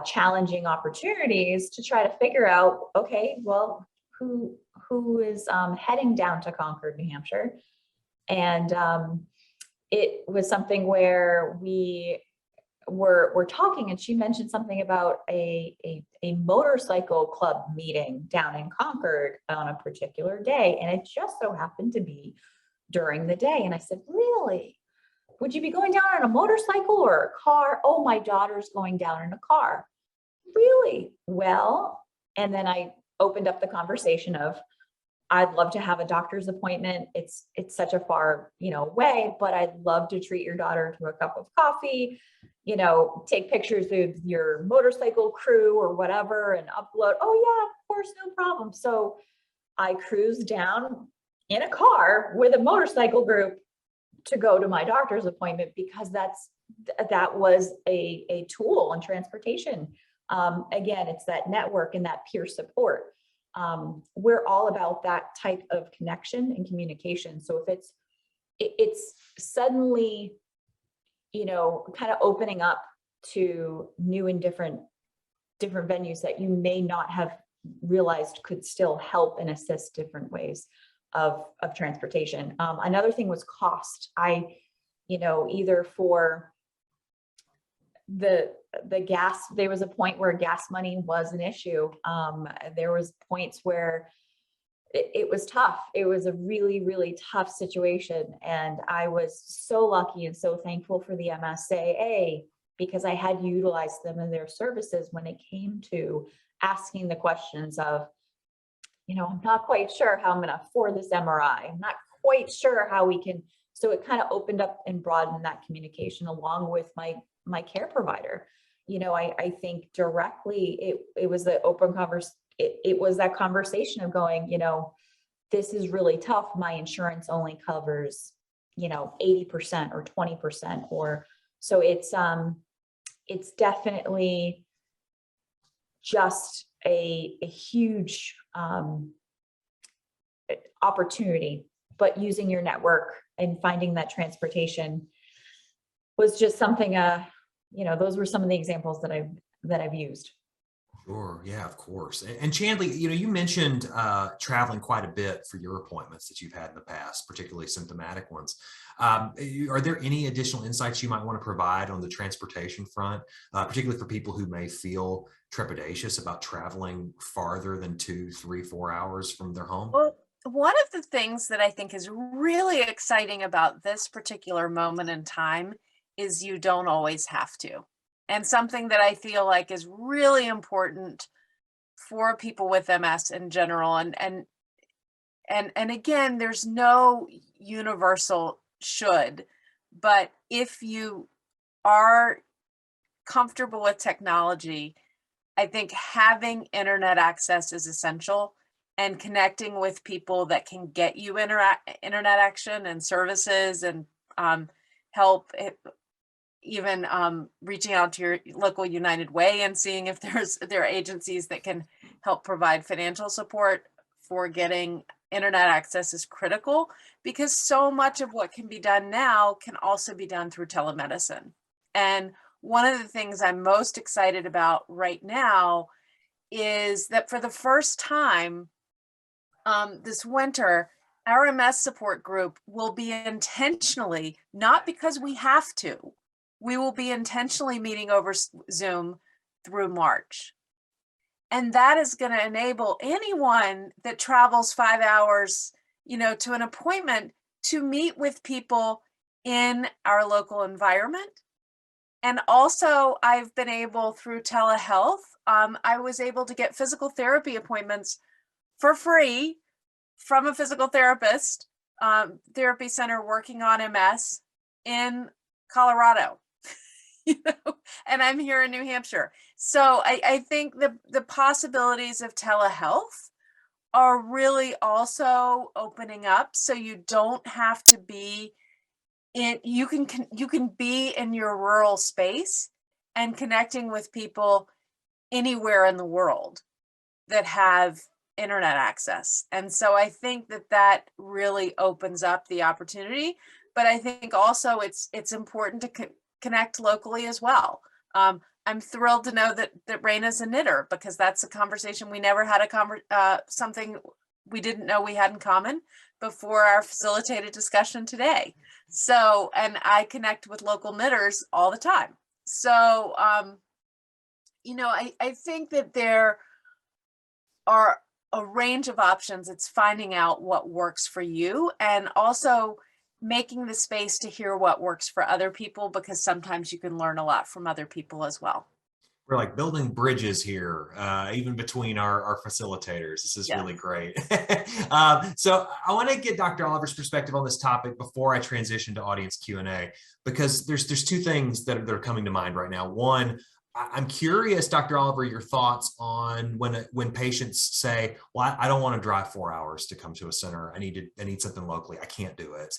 challenging opportunities to try to figure out, okay, well, who is heading down to Concord, New Hampshire? And it was something where we were talking, and she mentioned something about a motorcycle club meeting down in Concord on a particular day. And it just so happened to be during the day. And I said, really? Would you be going down on a motorcycle or a car? Oh, my daughter's going down in a car. Really? Well, and then I opened up the conversation of, I'd love to have a doctor's appointment. It's such a far, way, but I'd love to treat your daughter to a cup of coffee, take pictures of your motorcycle crew or whatever and upload. Oh yeah, of course, no problem. So I cruised down in a car with a motorcycle group to go to my doctor's appointment, because that was a tool in transportation. Again, it's that network and that peer support. We're all about that type of connection and communication. So if it's suddenly, kind of opening up to new and different venues that you may not have realized could still help and assist different ways of transportation. Another thing was cost. Either for the gas, there was a point where gas money was an issue. There was points where it was tough. It was a really, really tough situation. And I was so lucky and so thankful for the MSAA, because I had utilized them in their services when it came to asking the questions of, I'm not quite sure how I'm going to afford this MRI. I'm not quite sure how we can. So it kind of opened up and broadened that communication along with my care provider. I think directly it was the open conversation. It was that conversation of going, this is really tough. My insurance only covers, 80% or 20%, or so it's definitely just a huge opportunity, but using your network and finding that transportation was just something, those were some of the examples that I've used. Sure. Yeah, of course. And Chandlee, you mentioned traveling quite a bit for your appointments that you've had in the past, particularly symptomatic ones. Are there any additional insights you might want to provide on the transportation front, particularly for people who may feel trepidatious about traveling farther than 2, 3, 4 hours from their home? Well, one of the things that I think is really exciting about this particular moment in time is you don't always have to. And something that I feel like is really important for people with MS in general. And again, there's no universal should, but if you are comfortable with technology, I think having internet access is essential, and connecting with people that can get you internet action and services and help. Even reaching out to your local United Way and seeing if there are agencies that can help provide financial support for getting internet access is critical, because so much of what can be done now can also be done through telemedicine. And one of the things I'm most excited about right now is that for the first time this winter, our MS support group will be intentionally, not because we have to, we will be intentionally meeting over Zoom through March. And that is going to enable anyone that travels 5 hours, to an appointment to meet with people in our local environment. And also I've been able, through telehealth, I was able to get physical therapy appointments for free from a physical therapist, therapy center working on MS in Colorado, and I'm here in New Hampshire. So I think the possibilities of telehealth are really also opening up, so you don't have to be in, you can be in your rural space and connecting with people anywhere in the world that have internet access. And so I think that really opens up the opportunity, but I think also it's important to connect locally as well. I'm thrilled to know that Rayna's a knitter, because that's a conversation we never had, something we didn't know we had in common before our facilitated discussion today. So, and I connect with local knitters all the time. So, I think that there are a range of options. It's finding out what works for you, and also making the space to hear what works for other people, because sometimes you can learn a lot from other people as well. We're like building bridges here, even between our facilitators. This is really great. So I want to get Dr. Oliver's perspective on this topic before I transition to audience Q&A, because there's two things that are coming to mind right now. One, I'm curious, Dr. Oliver, your thoughts on when patients say, well, I don't want to drive 4 hours to come to a center. I need something locally. I can't do it.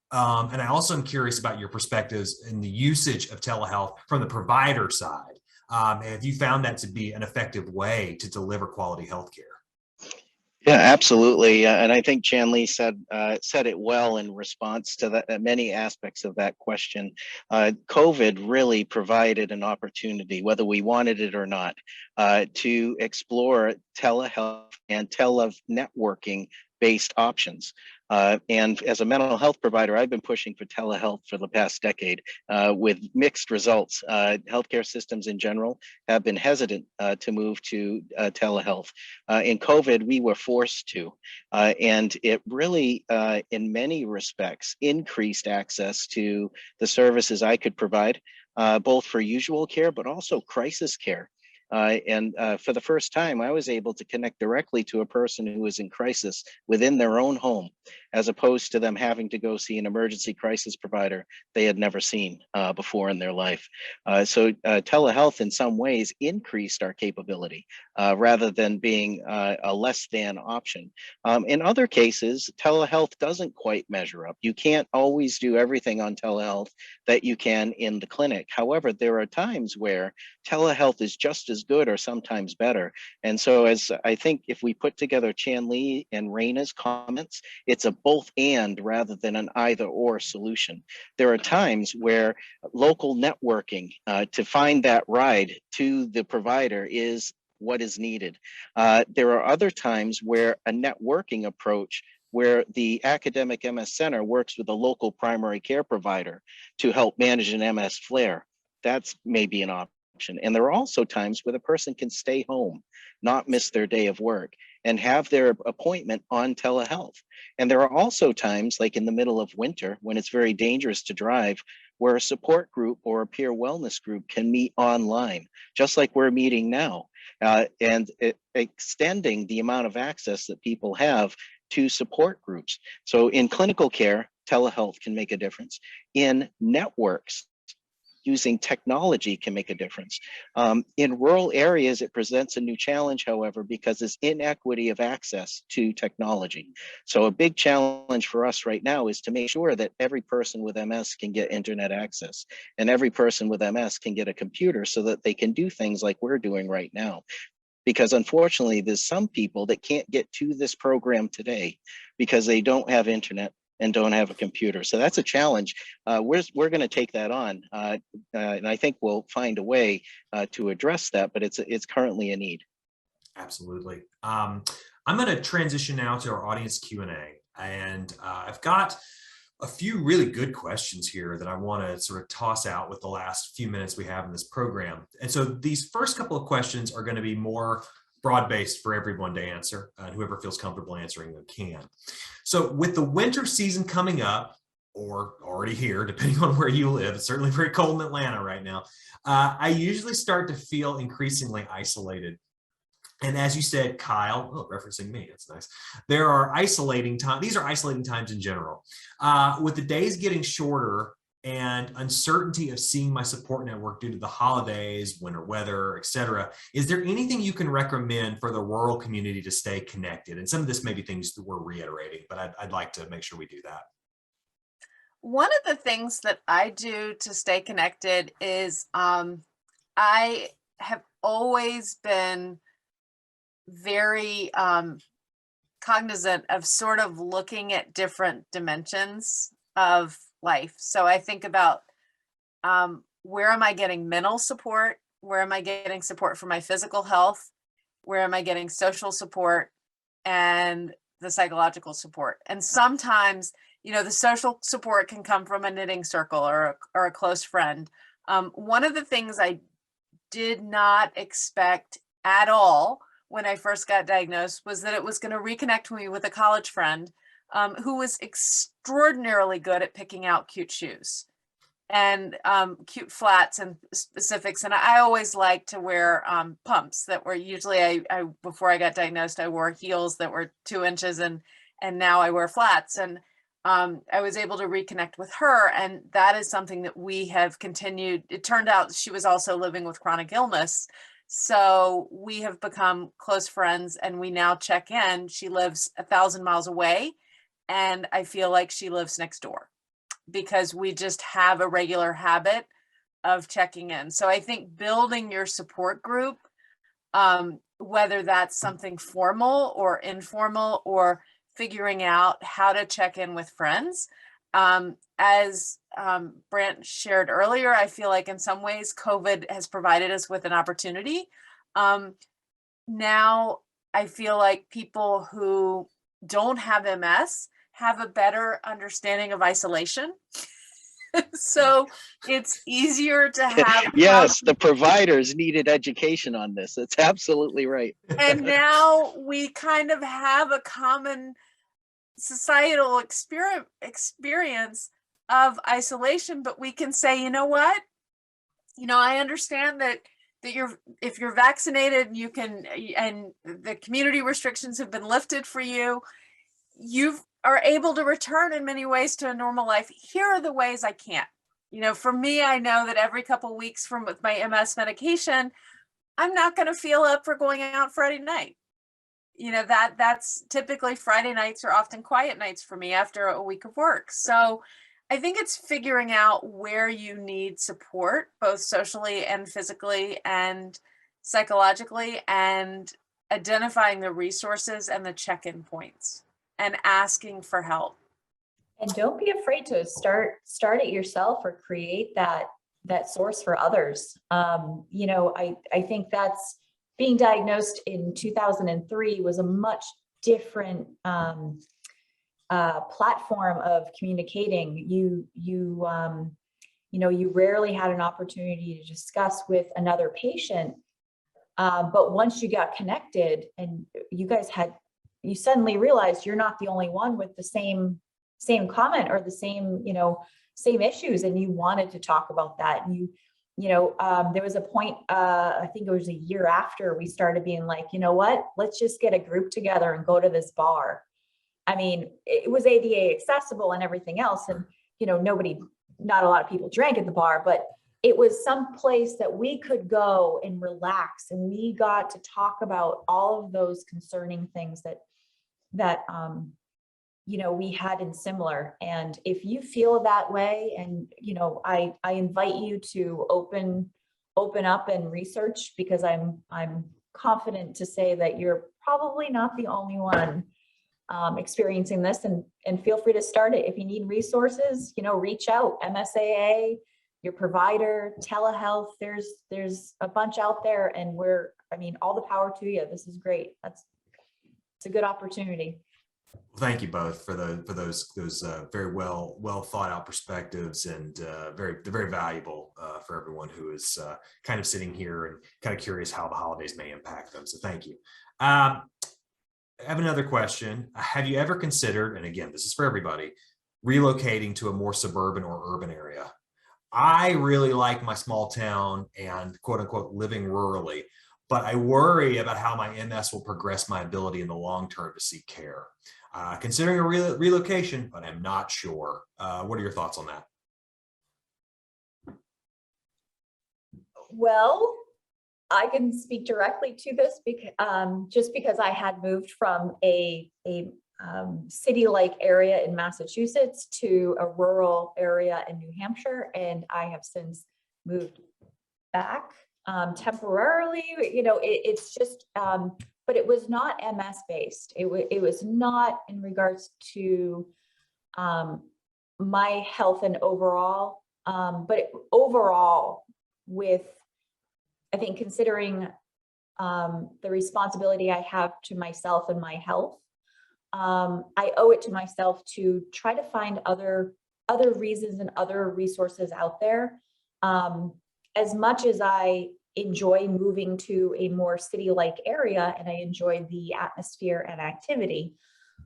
And I also am curious about your perspectives in the usage of telehealth from the provider side. Have you found that to be an effective way to deliver quality healthcare? Yeah, absolutely. And I think Chandlee said it well in response to that, many aspects of that question. COVID really provided an opportunity, whether we wanted it or not, to explore telehealth and networking based options. And as a mental health provider, I've been pushing for telehealth for the past decade with mixed results. Healthcare systems in general have been hesitant to move to telehealth. In COVID, we were forced to, and it really, in many respects, increased access to the services I could provide, both for usual care, but also crisis care. And for the first time, I was able to connect directly to a person who was in crisis within their own home, as opposed to them having to go see an emergency crisis provider they had never seen before in their life. So telehealth in some ways increased our capability rather than being a less than option. In other cases, telehealth doesn't quite measure up. You can't always do everything on telehealth that you can in the clinic. However, there are times where telehealth is just as good or sometimes better. And so, as I think if we put together Chandlee and Rayna's comments, it's a both and rather than an either or solution. There are times where local networking to find that ride to the provider is what is needed. There are other times where a networking approach where the academic MS center works with a local primary care provider to help manage an MS flare. That's maybe an option. And there are also times where the person can stay home, not miss their day of work, and have their appointment on telehealth. And there are also times, like in the middle of winter, when it's very dangerous to drive, where a support group or a peer wellness group can meet online, just like we're meeting now, and extending the amount of access that people have to support groups. So in clinical care, telehealth can make a difference. In networks, using technology can make a difference. In rural areas, it presents a new challenge, however, because there's inequity of access to technology. So a big challenge for us right now is to make sure that every person with MS can get internet access, and every person with MS can get a computer so that they can do things like we're doing right now. Because unfortunately, there's some people that can't get to this program today because they don't have internet and don't have a computer. So that's a challenge. We're going to take that on, and I think we'll find a way to address that, but it's currently a need. Absolutely. I'm going to transition now to our audience Q&A, and I've got a few really good questions here that I want to sort of toss out with the last few minutes we have in this program. And so these first couple of questions are going to be more broad-based for everyone to answer, and whoever feels comfortable answering them can. So with the winter season coming up, or already here, depending on where you live, it's certainly very cold in Atlanta right now, I usually start to feel increasingly isolated. And as you said, Kyle, referencing me, that's nice. There are isolating times. These are isolating times in general. With the days getting shorter and uncertainty of seeing my support network due to the holidays, winter weather, etc., is there anything you can recommend for the rural community to stay connected? And some of this may be things that we're reiterating, but I'd like to make sure we do that. One of the things that I do to stay connected is I have always been very cognizant of sort of looking at different dimensions of life. So I think about where am I getting mental support? Where am I getting support for my physical health? Where am I getting social support and the psychological support? And sometimes, you know, the social support can come from a knitting circle or a close friend. One of the things I did not expect at all when I first got diagnosed was that it was going to reconnect me with a college friend who was extraordinarily good at picking out cute shoes and cute flats and specifics. And I always liked to wear pumps that were usually, I before I got diagnosed, I wore heels that were 2 inches and now I wear flats. And I was able to reconnect with her. And that is something that we have continued. It turned out she was also living with chronic illness. So we have become close friends and we now check in. She lives 1,000 miles away and I feel like she lives next door because we just have a regular habit of checking in. So I think building your support group, whether that's something formal or informal or figuring out how to check in with friends. As Brant shared earlier, I feel like in some ways COVID has provided us with an opportunity. Now I feel like people who don't have MS have a better understanding of isolation. So it's easier to have. Yes, the providers needed education on this. That's absolutely right. And now we kind of have a common societal experience of isolation, but we can say, you know what, I understand that if you're vaccinated, you can, and the community restrictions have been lifted for you, you are able to return in many ways to a normal life. Here are the ways I can't. For me, I know that every couple of weeks with my MS medication, I'm not going to feel up for going out Friday night. That's typically Friday nights are often quiet nights for me after a week of work. So I think it's figuring out where you need support, both socially and physically and psychologically, and identifying the resources and the check-in points and asking for help. And don't be afraid to start it yourself or create that source for others. I think that's being diagnosed in 2003 was a much different platform of communicating. You rarely had an opportunity to discuss with another patient, but once you got connected and you suddenly realized you're not the only one with the same comment or the same issues, and you wanted to talk about that. And there was a point, I think it was a year after we started being like, you know what, let's just get a group together and go to this bar. I mean, it was ADA accessible and everything else. And, not a lot of people drank at the bar, but it was some place that we could go and relax. And we got to talk about all of those concerning things that we had in similar. And if you feel that way, and, I invite you to open up and research, because I'm confident to say that you're probably not the only one experiencing this, and feel free to start it. If you need resources, reach out, MSAA, your provider, telehealth, there's a bunch out there, and all the power to you. This is great. It's a good opportunity. Thank you both for those very well thought out perspectives, and very valuable for everyone who is kind of sitting here and kind of curious how the holidays may impact them. So thank you. I have another question. Have you ever considered, and again, this is for everybody, relocating to a more suburban or urban area? I really like my small town and quote unquote living rurally, but I worry about how my MS will progress my ability in the long term to seek care. Considering a relocation, but I'm not sure. What are your thoughts on that? Well, I can speak directly to this because just because I had moved from a city-like area in Massachusetts to a rural area in New Hampshire, and I have since moved back temporarily. You know, it's just, but it was not MS based. It was not in regards to my health and overall, but overall with, I think, considering the responsibility I have to myself and my health, I owe it to myself to try to find other reasons and other resources out there. As much as I enjoy moving to a more city-like area and I enjoy the atmosphere and activity,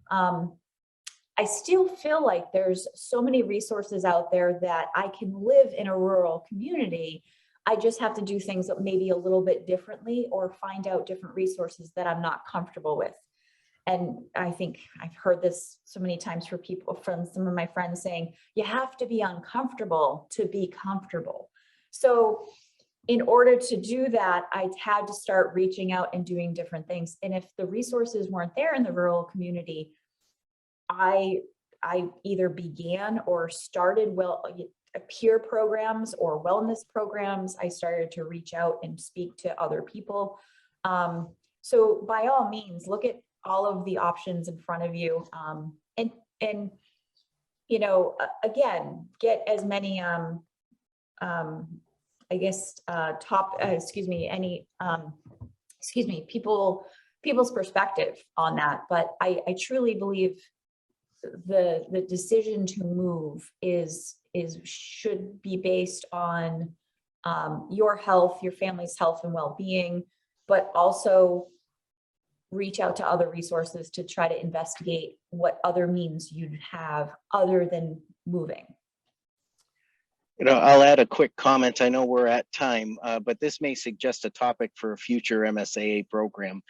I still feel like there's so many resources out there that I can live in a rural community. I just have to do things that maybe a little bit differently or find out different resources that I'm not comfortable with. And I think I've heard this so many times from some of my friends saying, you have to be uncomfortable to be comfortable. So in order to do that, I had to start reaching out and doing different things. And if the resources weren't there in the rural community, I either began or started peer programs or wellness programs. I started to reach out and speak to other people. So by all means, look at all of the options in front of you. And you know, again, get as many, I guess, people's perspective on that. But I truly believe the decision to move should be based on your health, your family's health and well-being, but also reach out to other resources to try to investigate what other means you'd have other than moving. You know, I'll add a quick comment. I know we're at time, but this may suggest a topic for a future MSAA program.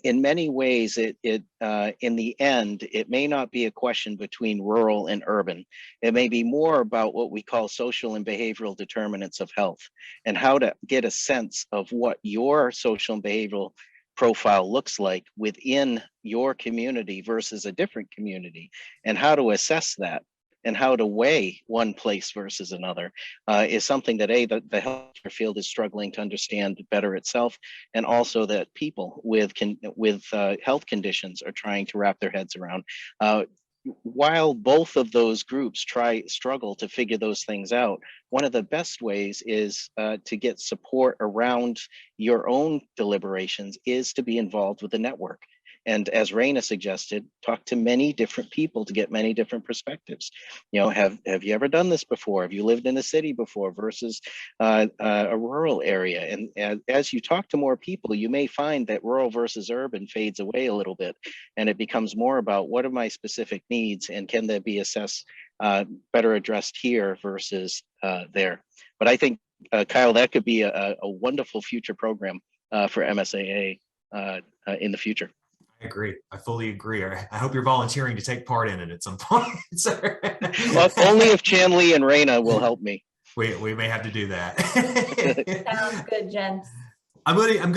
In many ways, in the end, it may not be a question between rural and urban. It may be more about what we call social and behavioral determinants of health and how to get a sense of what your social and behavioral profile looks like within your community versus a different community, and how to assess that and how to weigh one place versus another is something that the healthcare field is struggling to understand better itself, and also that people with health conditions are trying to wrap their heads around. While both of those groups struggle to figure those things out, one of the best ways is to get support around your own deliberations is to be involved with the network. And as Reyna suggested, talk to many different people to get many different perspectives. You know, have you ever done this before? Have you lived in a city before versus a rural area? And as you talk to more people, you may find that rural versus urban fades away a little bit, and it becomes more about what are my specific needs and can they be assessed, better addressed here versus there. But I think, Kyle, that could be a wonderful future program for MSAA in the future. I agree. I fully agree. I hope you're volunteering to take part in it at some point. Well, only if Chandlee and Rayna will help me. We may have to do that. Sounds good, gents. I'm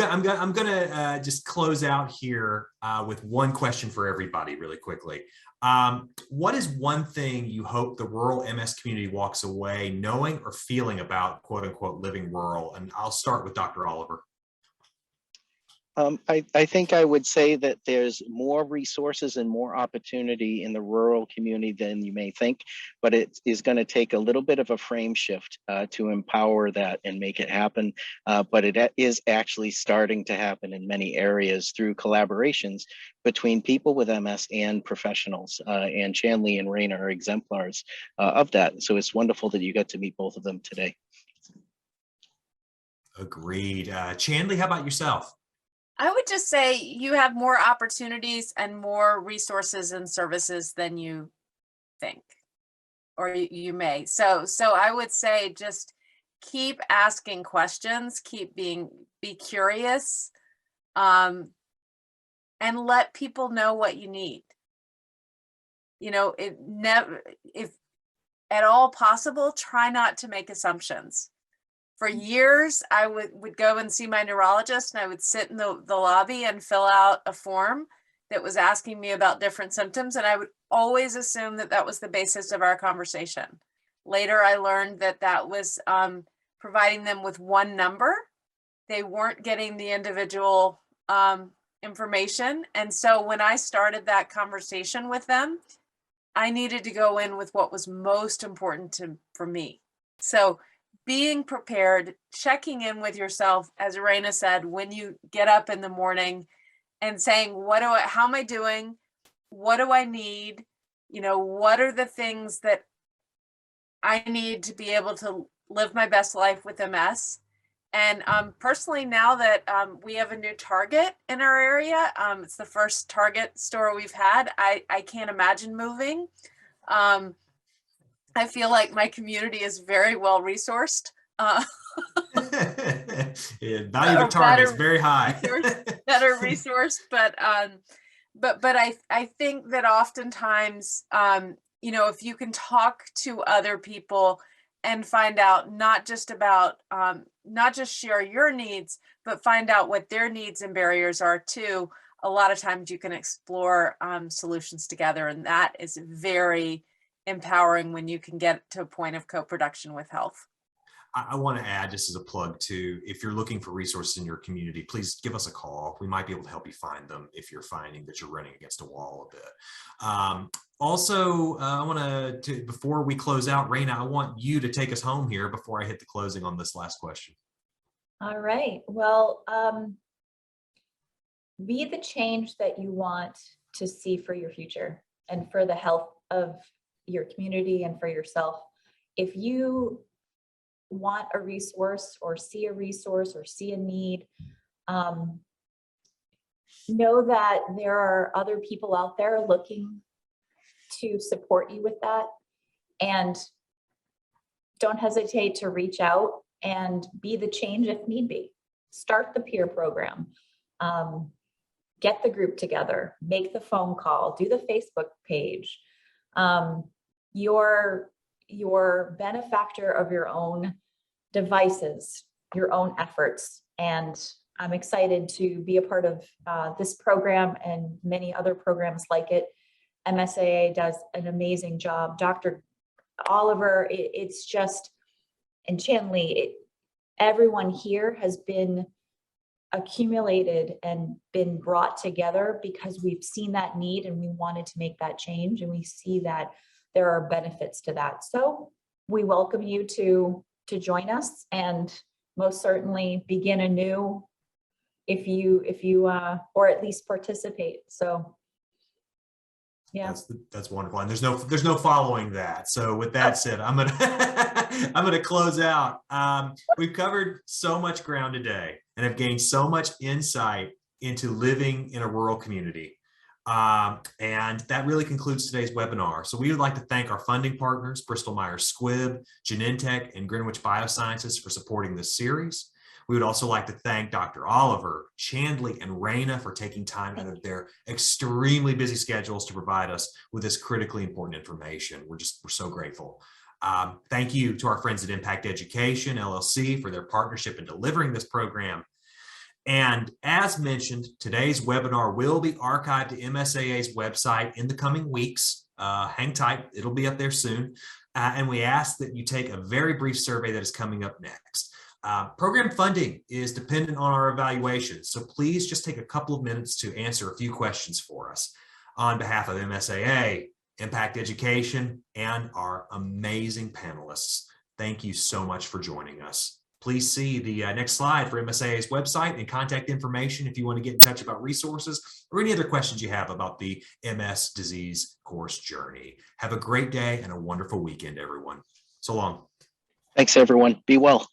gonna just close out here with one question for everybody really quickly. What is one thing you hope the rural MS community walks away knowing or feeling about quote unquote living rural? And I'll start with Dr. Oliver. I think I would say that there's more resources and more opportunity in the rural community than you may think, but it is going to take a little bit of a frame shift to empower that and make it happen. But it is actually starting to happen in many areas through collaborations between people with MS and professionals. And Chandlee and Rayna are exemplars of that. So it's wonderful that you got to meet both of them today. Agreed. Chandlee, how about yourself? I would just say you have more opportunities and more resources and services than you think, or you may. So I would say just keep asking questions, be curious, and let people know what you need. You know, if at all possible, try not to make assumptions. For years, I would go and see my neurologist, and I would sit in the lobby and fill out a form that was asking me about different symptoms. And I would always assume that that was the basis of our conversation. Later, I learned that that was providing them with one number. They weren't getting the individual information. And so when I started that conversation with them, I needed to go in with what was most important for me. So being prepared, checking in with yourself, as Raina said, when you get up in the morning and saying, how am I doing? What do I need? You know, what are the things that I need to be able to live my best life with MS? And personally, now that we have a new Target in our area, it's the first Target store we've had. I can't imagine moving. I feel like my community is very well resourced. Yeah, value of Target is very high. Better resourced, but I think that oftentimes, you know, if you can talk to other people and find out not just share your needs, but find out what their needs and barriers are too. A lot of times you can explore solutions together, and that is very empowering when you can get to a point of co-production with health. I want to add, just as a plug too, if you're looking for resources in your community, please give us a call. We might be able to help you find them if you're finding that you're running against a wall a bit. Also, I want to, before we close out, Reyna, I want you to take us home here before I hit the closing on this last question. All right. Well, be the change that you want to see for your future and for the health of your community and for yourself. If you want a resource or see a need, know that there are other people out there looking to support you with that, and don't hesitate to reach out and be the change if need be. Start the peer program, get the group together, make the phone call, do the Facebook page. You're benefactor of your own devices, your own efforts. And I'm excited to be a part of this program and many other programs like it. MSAA does an amazing job. Dr. Oliver, it's just, and Chandlee, everyone here has been accumulated and been brought together because we've seen that need and we wanted to make that change, and we see that there are benefits to that. So we welcome you to join us, and most certainly begin anew if you or at least participate. So yeah, that's wonderful, and there's no following that. So with that said, I'm gonna close out. We've covered so much ground today and have gained so much insight into living in a rural community. And that really concludes today's webinar. So we would like to thank our funding partners, Bristol Myers Squibb, Genentech, and Greenwich Biosciences, for supporting this series. We would also like to thank Dr. Oliver, Chandlee, and Reyna for taking time out of their extremely busy schedules to provide us with this critically important information. We're so grateful. Thank you to our friends at Impact Education, LLC, for their partnership in delivering this program. And as mentioned, today's webinar will be archived to MSAA's website in the coming weeks. Hang tight, it'll be up there soon. And we ask that you take a very brief survey that is coming up next. Program funding is dependent on our evaluation, so please just take a couple of minutes to answer a few questions for us. On behalf of MSAA, Impact Education, and our amazing panelists, thank you so much for joining us. Please see the next slide for MSAA's website and contact information if you want to get in touch about resources or any other questions you have about the MS disease course journey. Have a great day and a wonderful weekend, everyone. So long. Thanks, everyone. Be well.